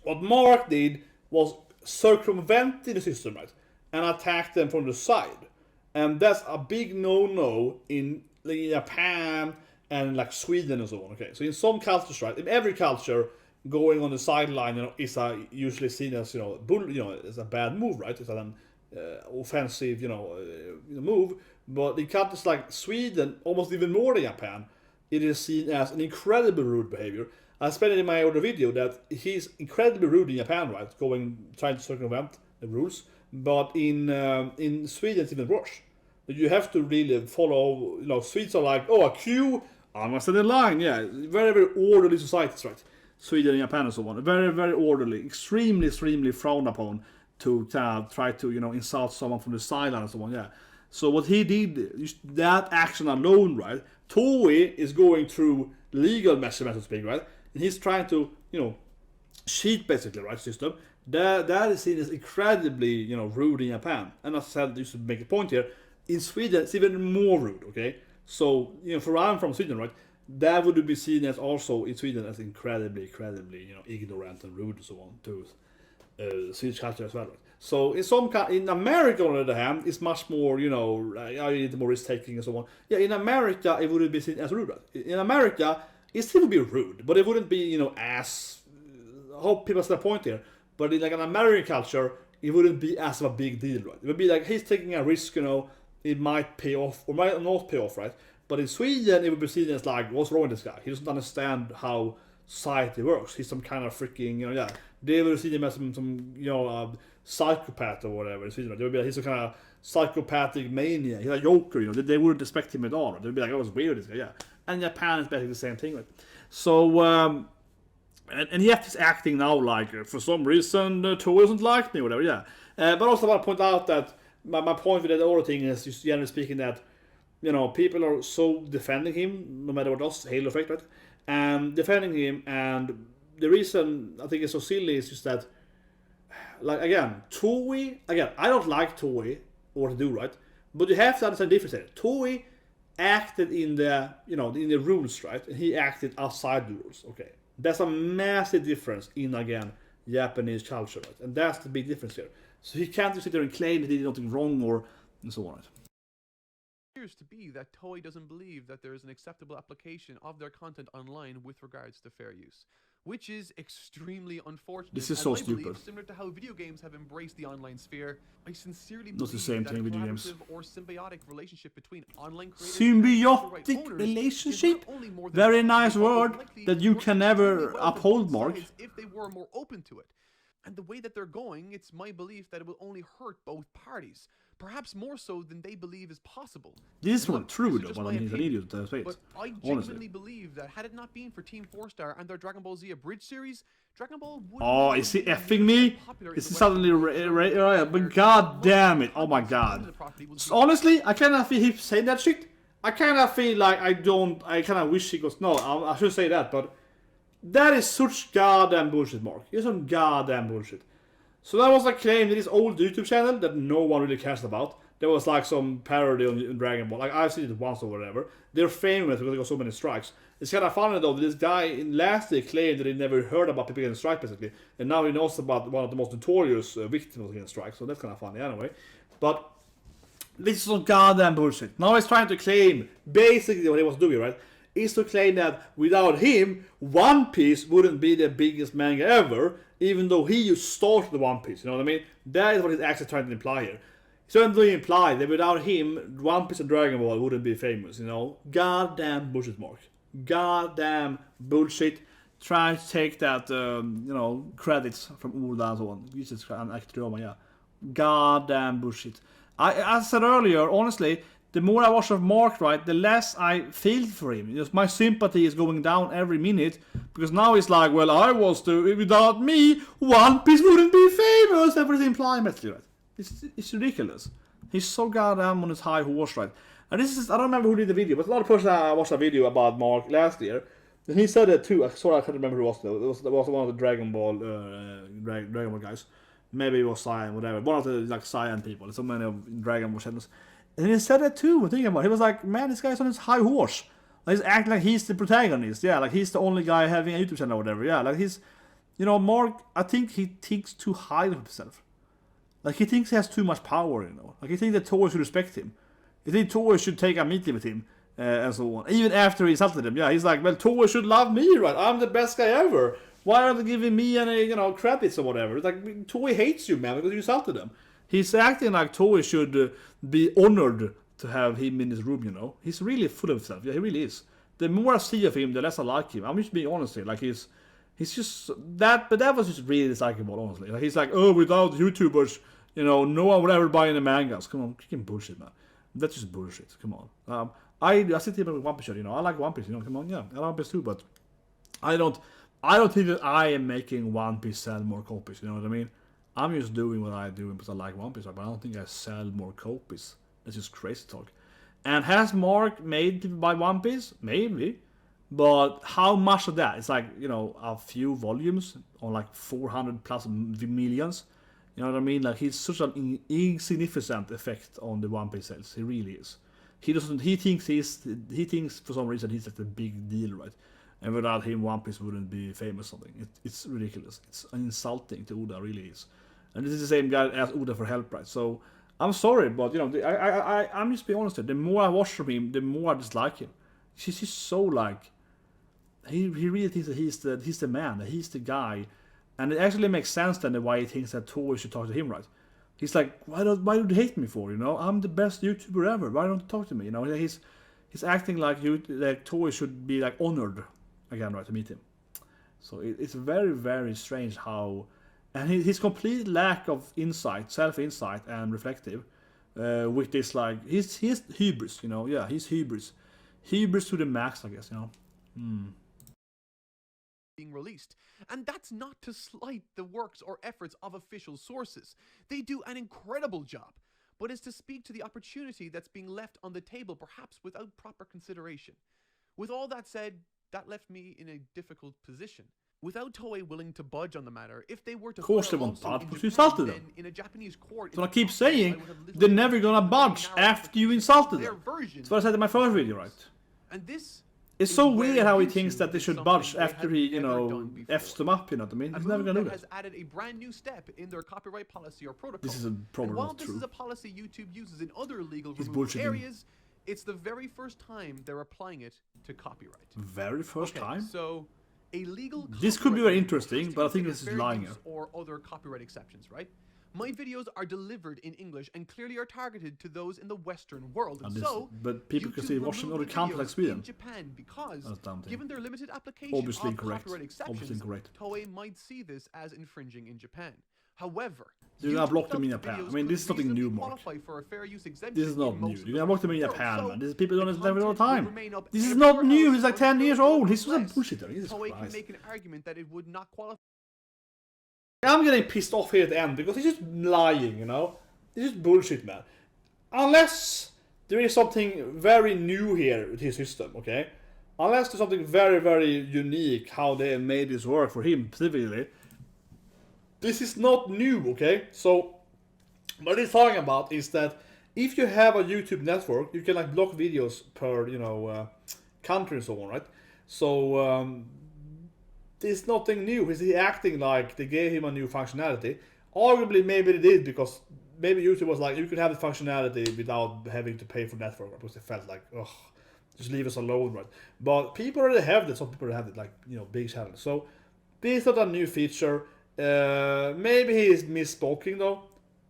What Mark did was circumventing the system, right? and attack them from the side. And that's a big no-no in Japan and like Sweden and so on. Okay, so in some cultures, right, in every culture, going on the sideline, is usually seen as as a bad move, right? It's an offensive, move. But in countries like Sweden, almost even more than Japan, it is seen as an incredibly rude behavior. I explained in my other video that he's incredibly rude in Japan, right? Trying to circumvent the rules. But in Sweden, it's even worse. You have to really follow. Swedes are like, a queue, I'm gonna stand in line. Yeah, very, very orderly societies, right? Sweden and Japan and so on. Very, very orderly. Extremely, extremely frowned upon to try to insult someone from the sideline and so on. Yeah. So what he did, that action alone, right? Toei is going through legal measurements, so to speak, right? And he's trying to, cheat basically, right? System. That is seen as incredibly, rude in Japan. And as I said, just to make a point here, in Sweden it's even more rude. Okay. So for I'm from Sweden, right? That would be seen as also in Sweden as incredibly, ignorant and rude and so on to Swedish culture as well. Right? So in America, on the other hand, it's much more, more risk taking and so on. Yeah, in America it wouldn't be seen as rude. Right? In America, it still would be rude, but it wouldn't be, as. I hope people see the point here. But in like an American culture, it wouldn't be as of a big deal, right? It would be like he's taking a risk, it might pay off or might not pay off, right? But in Sweden, it would be seen as like, what's wrong with this guy? He doesn't understand how society works. He's some kind of freaking, they would see him as some psychopath or whatever in Sweden. They would be like, he's some kind of psychopathic mania. He's a joker, They wouldn't expect him at all. They'd be like, was weird, this guy, yeah. And Japan is basically the same thing, right? So, and yet he's acting now like, for some reason, Toei doesn't like me, or whatever, yeah. But also I want to point out that my point with that other thing is, just generally speaking, that people are so defending him, no matter what else, Halo effect, right? And defending him, and the reason I think it's so silly is just that, like, again, Toei, I don't like Toei, or what to do, right? But you have to understand the difference here. Toei acted in the, in the rules, right? And he acted outside the rules, okay? That's a massive difference in, again, Japanese culture, right? And that's the big difference here. So he can't just sit there and claim that he did nothing wrong or and so on. Right? Appears to be that Toei doesn't believe that there is an acceptable application of their content online with regards to fair use, which is extremely unfortunate. This is so stupid. Believe, similar to how video games have embraced the online sphere, I sincerely believe the same thing, video games or symbiotic relationship between online creators symbiotic relationship. Very nice word that you can never uphold, Mark. If they were more open to it. And the way that they're going, it's my belief that it will only hurt both parties. Perhaps more so than they believe is possible. This is not true, though, but I mean, he's an idiot. But I genuinely believe that had it not been for Team 4-Star and their Dragon Ball Z Abridged series, Dragon Ball would. Oh, is he effing me? Is he suddenly but god damn it! Oh my god! Honestly, I kind of feel he's saying that shit. I kind of feel like I kind of wish he goes. No, I should say that, but that is such goddamn bullshit, Mark. It's some goddamn bullshit. So that was a claim in his old YouTube channel that no one really cares about. There was like some parody on Dragon Ball. Like I've seen it once or whatever. They're famous because they got so many strikes. It's kind of funny though that this guy in last year claimed that he never heard about people getting strikes basically. And now he knows about one of the most notorious victims of getting strikes. So that's kind of funny anyway. But this is some goddamn bullshit. Now he's trying to claim basically what he was doing, right? Is to claim that without him, One Piece wouldn't be the biggest manga ever, even though he just started the One Piece, you know what I mean? That is what he's actually trying to imply here. He's trying to imply that without him, One Piece and Dragon Ball wouldn't be famous, Goddamn bullshit, Mark. Goddamn bullshit. Trying to take that, credits from Oda and so on. Jesus Christ, I'm actually drama, yeah. Goddamn bullshit. As I said earlier, honestly, the more I watch of Mark, right, the less I feel for him. Just my sympathy is going down every minute because now he's like, well, without me, One Piece wouldn't be famous. Everything implying, right? It's ridiculous. He's so goddamn on his high horse, right? And this is, I don't remember who did the video, but a lot of person watched a video about Mark last year, and he said it too. I can't remember who it was though. It was one of the Dragon Ball guys. Maybe it was Cyan, whatever. One of the Cyan people. There's so many of Dragon Ball channels. And he said that too, thinking about it. He was like, man, this guy's on his high horse. Like, he's acting like he's the protagonist. Yeah, like he's the only guy having a YouTube channel or whatever. Yeah, like he's, Mark, I think he thinks too highly of himself. Like, he thinks he has too much power, you know. Like, he thinks that Toei should respect him. He thinks Toei should take a meeting with him, and so on. Even after he insulted him, yeah, he's like, well, Toei should love me, right? I'm the best guy ever. Why aren't they giving me any, you know, credits or whatever? It's like, Toei hates you, man, because you insulted them. He's acting like Toei should be honored to have him in his room, you know. He's really full of himself. Yeah, he really is. The more I see of him, the less I like him. I'm just being honest here. Like, he's just that, but that was just really dislikable, honestly. Like, he's like, oh, without YouTubers, you know, no one would ever buy any mangas. Come on, freaking bullshit, man. That's just bullshit. Come on. I sit here with One Piece, you know. I like One Piece, you know. Come on, yeah, I like One Piece too, but I don't think that I am making One Piece sell more copies. You know what I mean? I'm just doing what I do because I like One Piece, but I don't think I sell more copies. That's just crazy talk. And has Mark made people buy One Piece? Maybe. But how much of that? It's like, you know, a few volumes on like 400 plus millions. You know what I mean? Like, he's such an insignificant effect on the One Piece sales. He really is. He thinks for some reason he's like the big deal, right? And without him, One Piece wouldn't be famous or something. It's ridiculous. It's insulting to Oda, really is. And this is the same guy that asked Oda for help, right? So I'm sorry, but you know, I'm just being honest here. The more I watch from him, the more I dislike him. He's just so like, he really thinks that he's the man, that he's the guy, and it actually makes sense then why he thinks that Toei should talk to him, right? He's like, why do you hate me for? You know, I'm the best YouTuber ever. Why don't you talk to me? You know, he's acting like Toei should be like honored again, right, to meet him. So it's very, very strange how, and his complete lack of insight, self-insight, and reflective, with this like he's hubris, you know, yeah, he's hubris to the max, I guess, you know. Being released. And that's not to slight the works or efforts of official sources. They do an incredible job, but it's to speak to the opportunity that's being left on the table, perhaps without proper consideration. With all that said, that left me in a difficult position. Without Toei willing to budge on the matter, if they were to Of course they file a won't lawsuit budge, in because you Japan, insulted them. then in a Japanese court, So I keep saying, they're never gonna budge after you insulted them. That's what I said in my first video, right? And this It's so weird how he thinks that they should budge after he, you know, F's them up, you know what I mean? He's never gonna do that. has added a brand new step in their copyright policy or protocol. This is probably and while not this true. is a policy YouTube uses in other legal He's removal bullshitting. areas, it's the very first time they're applying it to copyright. Very first time? So a legal This could be copyright very owner interesting, has to but I think consider this is fair lying use here. or other copyright exceptions, right? My videos are delivered in English and clearly are targeted to those in the Western world. And this, So, but people can YouTube see watching removed other the countries like videos Sweden. in Japan because, That's a dumb thing. given their limited application Obviously of incorrect. copyright exceptions, Obviously incorrect. Toei might see this as infringing in Japan. However, You're gonna YouTube block them in felt the Japan. I videos mean, could this is nothing reasonably new, Mark. qualify for a fair use exemption This is not in new. most of You're the gonna block them in world. Japan, So, man. This is people the doing this every all the content time. will remain up This is everywhere not new. else He's like 10 until years old. He's unless just a bullshitter. Jesus Toei can Christ. make an argument that it would not qualify. I'm getting pissed off here at the end because he's just lying, you know? This is bullshit, man. Unless there is something very new here with his system, okay? Unless there's something very, very unique how they have made this work for him specifically. This is not new, okay? So, what he's talking about is that if you have a YouTube network, you can like block videos per, you know, country and so on, right? So, there's nothing new. He's acting like they gave him a new functionality. Arguably, maybe they did because maybe YouTube was like, you could have the functionality without having to pay for network, because they felt like, ugh, just leave us alone, right? But people already have it. Some people already have it, like, you know, big channels. So this is not a new feature. Maybe he is misspoken though.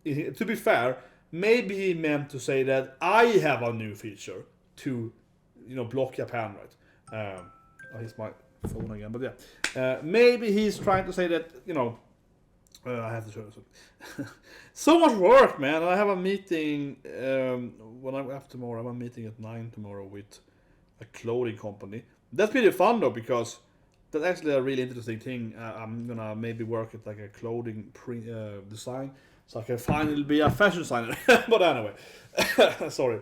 To be fair, maybe he meant to say that I have a new feature to, you know, block Japan, right? Oh, here's my phone again, but yeah. Maybe he's trying to say that, you know, I have to show this. So much work, man. I have a meeting when I'm after tomorrow. I have a meeting at 9 tomorrow with a clothing company. That's pretty fun though, because that's actually a really interesting thing. I'm gonna maybe work at like a clothing design, so I can finally be a fashion designer. But anyway, sorry.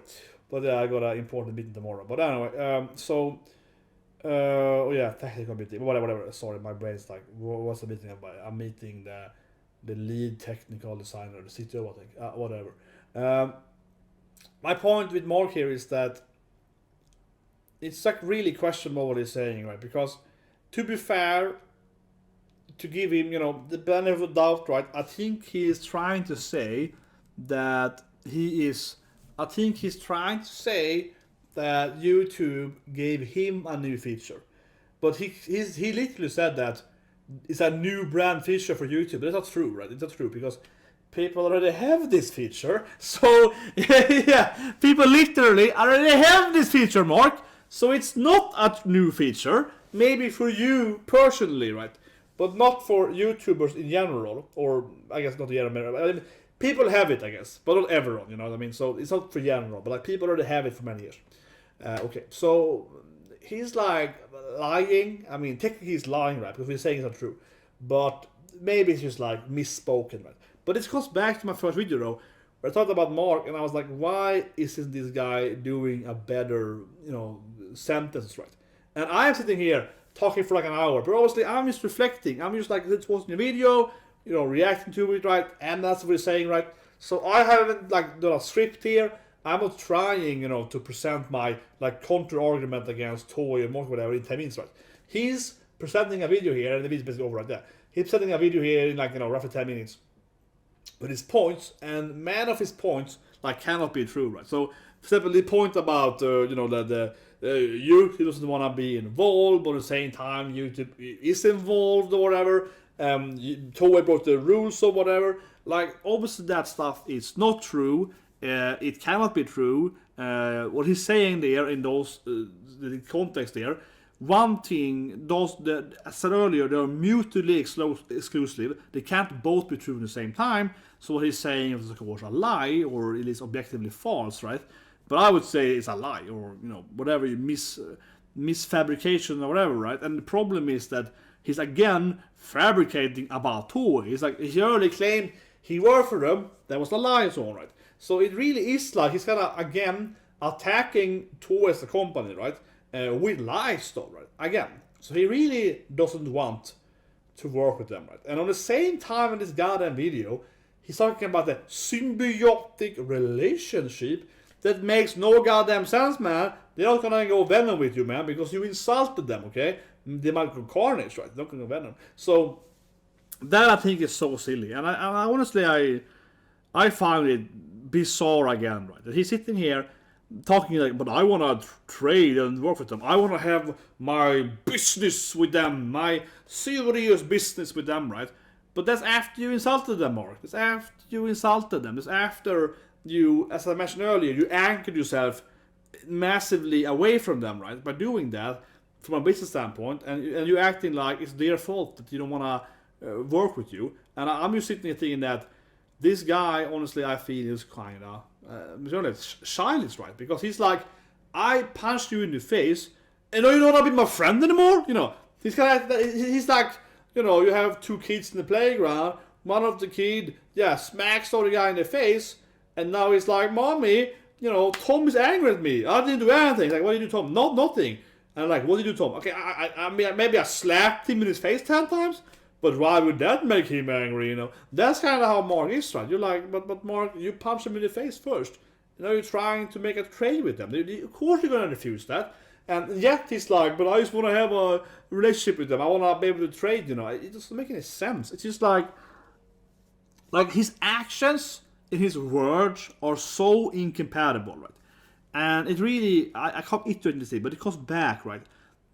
But yeah, I got an important meeting tomorrow. But anyway, oh yeah, technical meeting. Whatever. Sorry, my brain's like, what's the meeting about? I'm meeting the lead technical designer, the CTO, I think. Whatever. My point with Mark here is that it's like really questionable what he's saying, right? Because to be fair, to give him, the benefit of the doubt, right? I think he is trying to say that YouTube gave him a new feature. But he literally said that it's a new brand feature for YouTube. But that's not true, right? It's not true because people already have this feature. So, yeah, people literally already have this feature, Mark. So it's not a new feature. Maybe for you personally, right? But not for YouTubers in general. Or, I guess not in general. I mean, people have it, I guess. But not everyone, you know what I mean? So it's not for general. But like people already have it for many years. Okay, so he's like lying. I mean, technically he's lying, right? Because he's saying it's not true. But maybe it's just like misspoken, right? But it goes back to my first video, though, where I talked about Mark, and I was like, why isn't this guy doing a better, sentence, right? And I'm sitting here talking for like an hour, but obviously I'm just reflecting. I'm just like, it's watching a video, reacting to it, right? And that's what he's saying, right? So I haven't like done a script here. I'm not trying, to present my like counter argument against Toei or Mark, whatever, in 10 minutes, right? He's presenting a video here, and the video's basically over right there. He's presenting a video here in like, roughly 10 minutes with his points, and man of his points like cannot be true, right? So, for example, the point about that YouTube doesn't want to be involved, but at the same time YouTube is involved or whatever. Toei broke the rules or whatever. Like, obviously that stuff is not true. It cannot be true. What he's saying there in those the context there. One thing, as I said earlier, they are mutually exclusive. They can't both be true at the same time. So what he's saying is, of course, a lie, or it is objectively false, right? But I would say it's a lie, or whatever, misfabrication or whatever, right? And the problem is that he's again fabricating about Toei. He's like, he earlier claimed he worked for them. That was a lie, and so on, right? So it really is like he's kind of again attacking Toei as a company, right? With lies, though, right? Again, so he really doesn't want to work with them, right? And on the same time in this goddamn video, he's talking about the symbiotic relationship that makes no goddamn sense, man. They're not gonna go Venom with you, man, because you insulted them, okay? They might go Carnage, right? They're not gonna go Venom. So that I think is so silly, and I honestly I find it bizarre again, right? That he's sitting here talking like, but I want to trade and work with them. I want to have my business with them, my serious business with them, right? But that's after you insulted them, Mark. That's after you insulted them. That's after you, as I mentioned earlier, you anchored yourself massively away from them, right? By doing that, from a business standpoint, and you're acting like it's their fault that you don't want to work with you. And I'm just sitting here thinking that this guy, honestly, I feel is kind of childish, right? Because he's like, I punched you in the face, and now you don't want to be my friend anymore. He's kind of, he's like, you have two kids in the playground. One of the kid, smacks the other guy in the face, and now he's like, mommy, Tom is angry at me. I didn't do anything. Like, what did you do, Tom? Nothing. And I'm like, what did you do, Tom? Okay, I mean, maybe I slapped him in his face 10 times. But why would that make him angry, That's kind of how Mark is, right? You're like, but Mark, you punched him in the face first. You're trying to make a trade with them. Of course you're going to refuse that. And yet he's like, but I just want to have a relationship with them. I want to be able to trade, It doesn't make any sense. It's just like his actions and his words are so incompatible, right? And it really, I can't iterate this thing, but it comes back, right?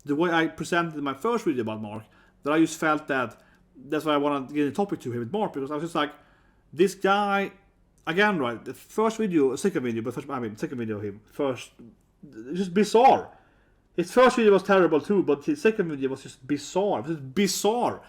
The way I presented in my first video about Mark, that I just felt that that's why I want to get a topic to him with Mark, because I was just like, this guy, again, right, the first video, second video of him, first, it's just bizarre. His first video was terrible too, but his second video was just bizarre. It was just bizarre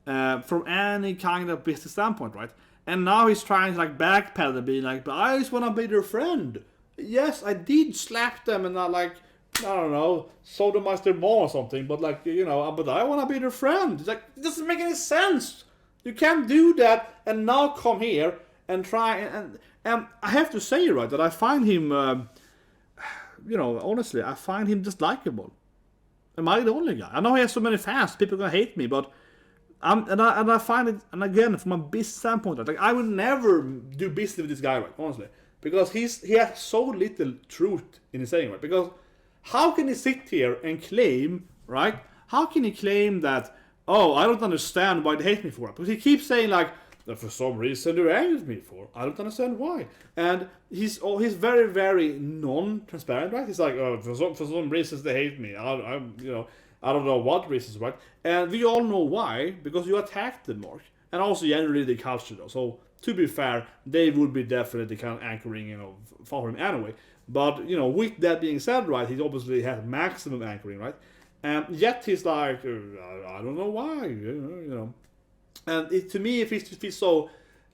from any kind of business standpoint, right? And now he's trying to like backpedal and being like, but I just want to be their friend. Yes, I did slap them and not like, I don't know, sodomize their mom or something, but like, but I want to be their friend. It's like, it doesn't make any sense. You can't do that and now come here and try, and I have to say, right, that I find him, honestly, I find him just likable. Am I the only guy? I know he has so many fans, people are gonna hate me, but I find it, and again, from a business standpoint, like, I would never do business with this guy, right, honestly, because he has so little truth in his saying, right, because how can he sit here and claim, right? How can he claim that, oh, I don't understand why they hate me for it. Because he keeps saying like, that for some reason they're angry with me for. I don't understand why. And he's very, very non-transparent, right? He's like, oh, for some reasons they hate me. I don't know what reasons, right? And we all know why, because you attacked them, Mark. And also generally the culture, though. So to be fair, they would be definitely kind of anchoring, for him anyway. But with that being said, right, he obviously has maximum anchoring, right? And yet he's like, I don't know why, And to me, if he's so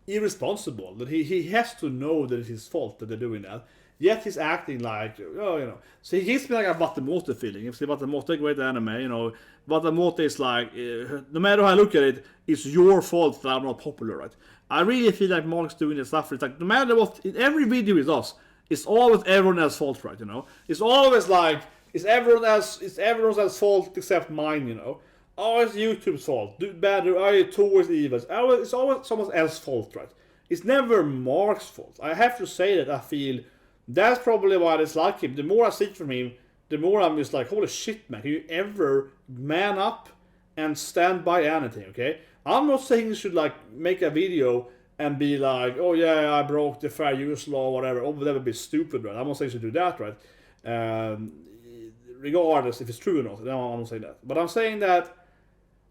irresponsible that he has to know that it's his fault that they're doing that. Yet he's acting like, So he gives me like a Watamote feeling. If you say Watamote, a great anime, Watamote is like, no matter how I look at it, it's your fault that I'm not popular, right? I really feel like Mark's doing this stuff. It's like, no matter what, in every video he does, it's always everyone else's fault, right? It's always like, it's everyone else's fault except mine, Oh, it's YouTube's fault. Do better. Towards evil. It's always someone else's fault, right? It's never Mark's fault. I have to say that I feel that's probably why I dislike him. The more I see from him, the more I'm just like, holy shit, man. Can you ever man up and stand by anything, okay? I'm not saying you should like make a video and be like, oh yeah, I broke the fair use law or whatever. Oh, that would be stupid, right? I'm not saying you should do that, right? Regardless if it's true or not. No, I'm not saying that. But I'm saying that,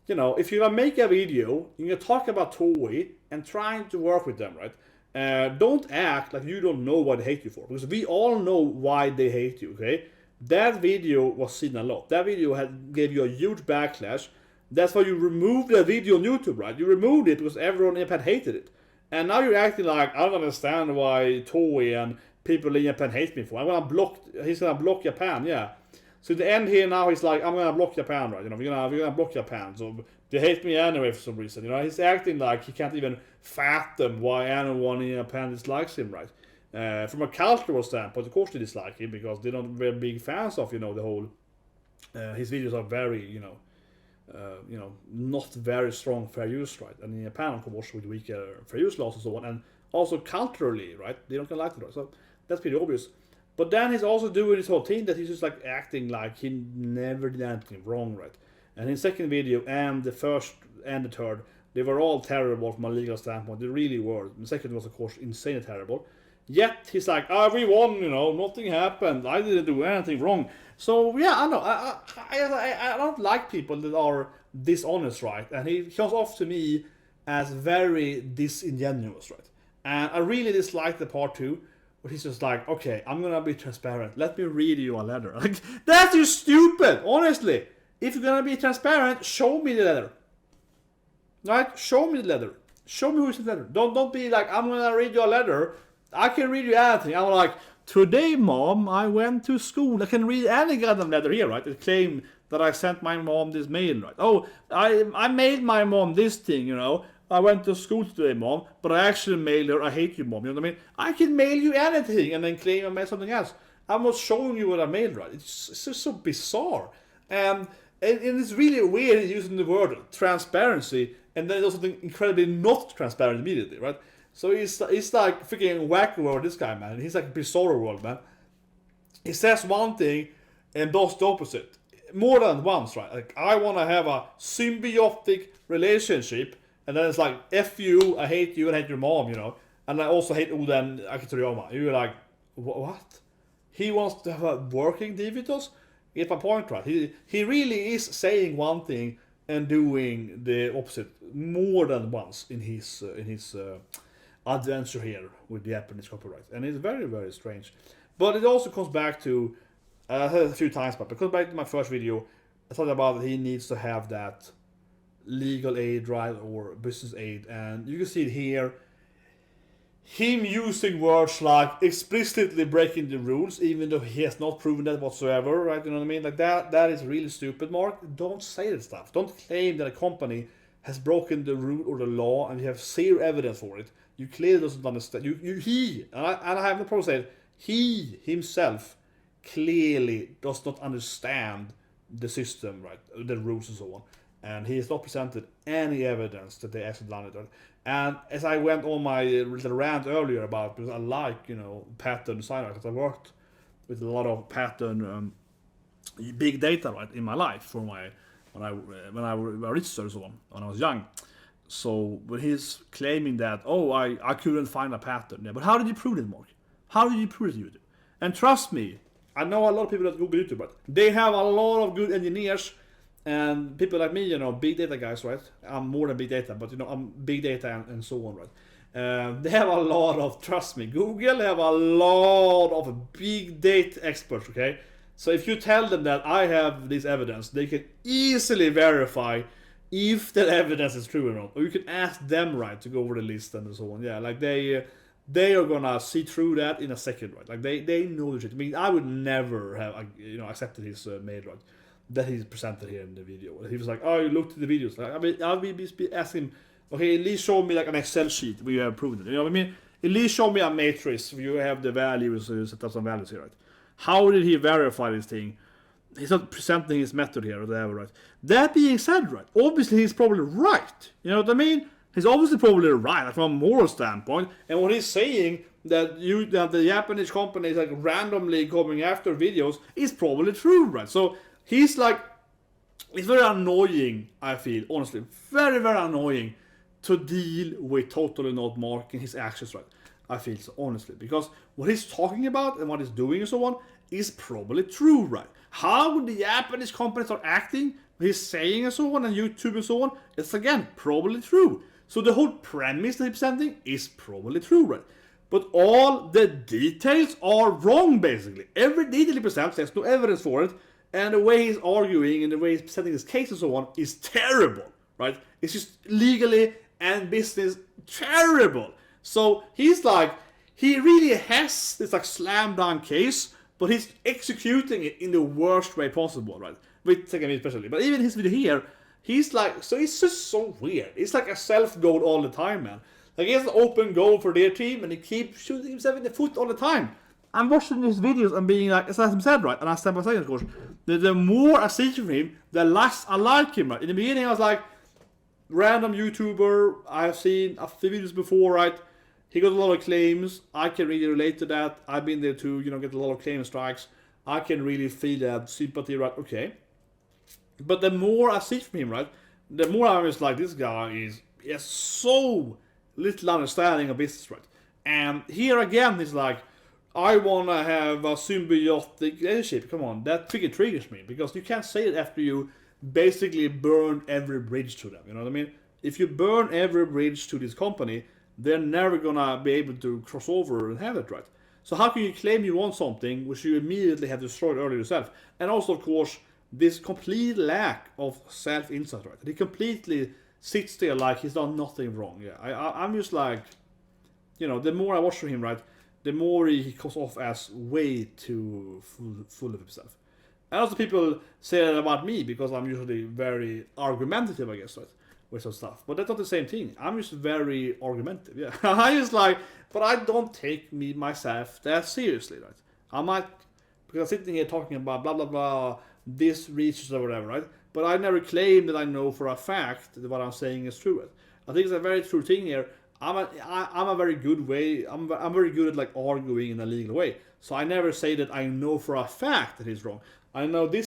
if you're gonna make a video, you're gonna talk about Toei and trying to work with them, right? Don't act like you don't know what they hate you for, because we all know why they hate you, okay? That video was seen a lot. That video gave you a huge backlash. That's why you removed the video on YouTube, right? You removed it because everyone in Japan hated it. And now you're acting like, I don't understand why Toei and people in Japan hate me for. He's gonna block Japan, yeah. So in the end here now, he's like, I'm gonna block Japan, right? We're gonna block Japan. So they hate me anyway for some reason. He's acting like he can't even fathom why anyone in Japan dislikes him, right? From a cultural standpoint, of course they dislike him because they're not very big fans of, the whole. His videos are very, not very strong fair use, right? And in Japan, of course, with weaker fair use laws and so on, and also culturally, right? They don't like it, right? So that's pretty obvious. But then he's also doing this whole thing that he's just like acting like he never did anything wrong, right? And in the second video and the first and the third, they were all terrible from a legal standpoint. They really were. The second was, of course, insanely terrible. Yet he's like, we won, nothing happened. I didn't do anything wrong. So yeah, I know. I don't like people that are dishonest, right? And he comes off to me as very disingenuous, right? And I really dislike the part 2. But he's just like, okay, I'm gonna be transparent. Let me read you a letter. Like, that's just stupid, honestly. If you're gonna be transparent, show me the letter. Right? Show me the letter. Show me who's the letter. Don't be like, I'm gonna read you a letter. I can read you anything. I'm like, today, Mom, I went to school. I can read any kind of letter here, right? It claim that I sent my mom this mail, right? Oh, I mailed my mom this thing, I went to school today, Mom, but I actually mailed her, I hate you, Mom. You know what I mean? I can mail you anything and then claim I mailed something else. I'm not showing you what I mailed, right? It's just so bizarre. And it's really weird using the word transparency and then also something incredibly not transparent immediately, right? So it's like freaking whack world, this guy, man. He's like bizarre world, man. He says one thing and does the opposite. More than once, right? Like, I want to have a symbiotic relationship. And then it's like, F you, I hate you, and I hate your mom, And I also hate Oda and Akitoriyama. You're like, what? He wants to have a working Divitos? Get my point, right? He really is saying one thing and doing the opposite more than once in his adventure here with the Japanese copyright. And it's very, very strange. But it also comes back to, I said it a few times, but it comes back to my first video. I thought about that he needs to have that legal aid, right, or business aid, and you can see it here. Him using words like explicitly breaking the rules, even though he has not proven that whatsoever, right? You know what I mean? Like that is really stupid, Mark. Don't say that stuff. Don't claim that a company has broken the rule or the law and you have zero evidence for it. You clearly doesn't understand. I have no problem saying it, he himself clearly does not understand the system, right? The rules and so on. And he has not presented any evidence that they actually done it. And as I went on my little rant earlier about, because I like, pattern design, because I worked with a lot of pattern big data, right, in my life for my when I researched so on when I was young. So when he's claiming that, oh, I couldn't find a pattern. Yeah, but how did you prove it, Mark? How did you prove it, YouTube? And trust me, I know a lot of people that Google YouTube, but they have a lot of good engineers and people like me, you know, big data guys, right? I'm more than big data, but you know, I'm big data and so on, right? They have a lot of, trust me, Google have a lot of big data experts, okay? So if you tell them that I have this evidence, they can easily verify if that evidence is true or not. Or you can ask them, right, to go over the list and so on. Yeah, like they are gonna see through that in a second, right? Like they know the shit. I mean, I would never have, you know, accepted his mail, right, that he's presented here in the video. He was like, oh, you looked at the videos. Like, I mean, I'll be asking him, okay, at least show me like an Excel sheet where you have proven it. You know what I mean? At least show me a matrix where you have the values, so you set up some values here, right? How did he verify this thing? He's not presenting his method here or whatever, right? That being said, right, obviously he's probably right. You know what I mean? He's obviously probably right, like from a moral standpoint. And what he's saying that the Japanese company is like randomly coming after videos is probably true, right? So he's like, it's very annoying, I feel, honestly, very, very annoying to deal with totally not marking his actions, right? I feel so, honestly, because what he's talking about and what he's doing and so on is probably true, right? How the Japanese companies are acting, what he's saying and so on, and YouTube and so on, it's again probably true. So the whole premise that he's presenting is probably true, right? But all the details are wrong, basically. Every detail he presents, there's no evidence for it, and the way he's arguing and the way he's presenting his case and so on is terrible, right? It's just legally and business terrible. So he's like, he really has this like slam dunk case, but he's executing it in the worst way possible, right? With second video especially. But even his video here, he's like, so it's just so weird. It's like a self goal all the time, man. Like he has an open goal for their team and he keeps shooting himself in the foot all the time. I'm watching his videos and being like, as I said, right, and I stand by saying, of course, the more I see from him, the less I like him, right? In the beginning I was like, random YouTuber, I've seen a few videos before, right? He got a lot of claims. I can really relate to that. I've been there too, you know, get a lot of claim strikes. I can really feel that sympathy, right? Okay. But the more I see from him, right, the more I'm just like, this guy he has so little understanding of business, right? And here again, he's like, I want to have a symbiotic relationship. Come on, that freaking triggers me. Because you can't say it after you basically burned every bridge to them. You know what I mean? If you burn every bridge to this company, they're never gonna be able to cross over and have it, right? So how can you claim you want something which you immediately have destroyed earlier yourself? And also, of course, this complete lack of self-insight, right? He completely sits there like he's done nothing wrong. Yeah, I'm just like, you know, the more I watch from him, right, the more he comes off as way too full of himself. And also people say that about me because I'm usually very argumentative, I guess, right? With some stuff, but that's not the same thing. I'm just very argumentative. Yeah, I just like, but I don't take myself that seriously, right? I might, because I'm sitting here talking about blah blah blah, this research or whatever, right? But I never claim that I know for a fact that what I'm saying is true. Right? I think it's a very true thing here. I'm a very good way. I'm very good at like arguing in a legal way. So I never say that I know for a fact that he's wrong. I know this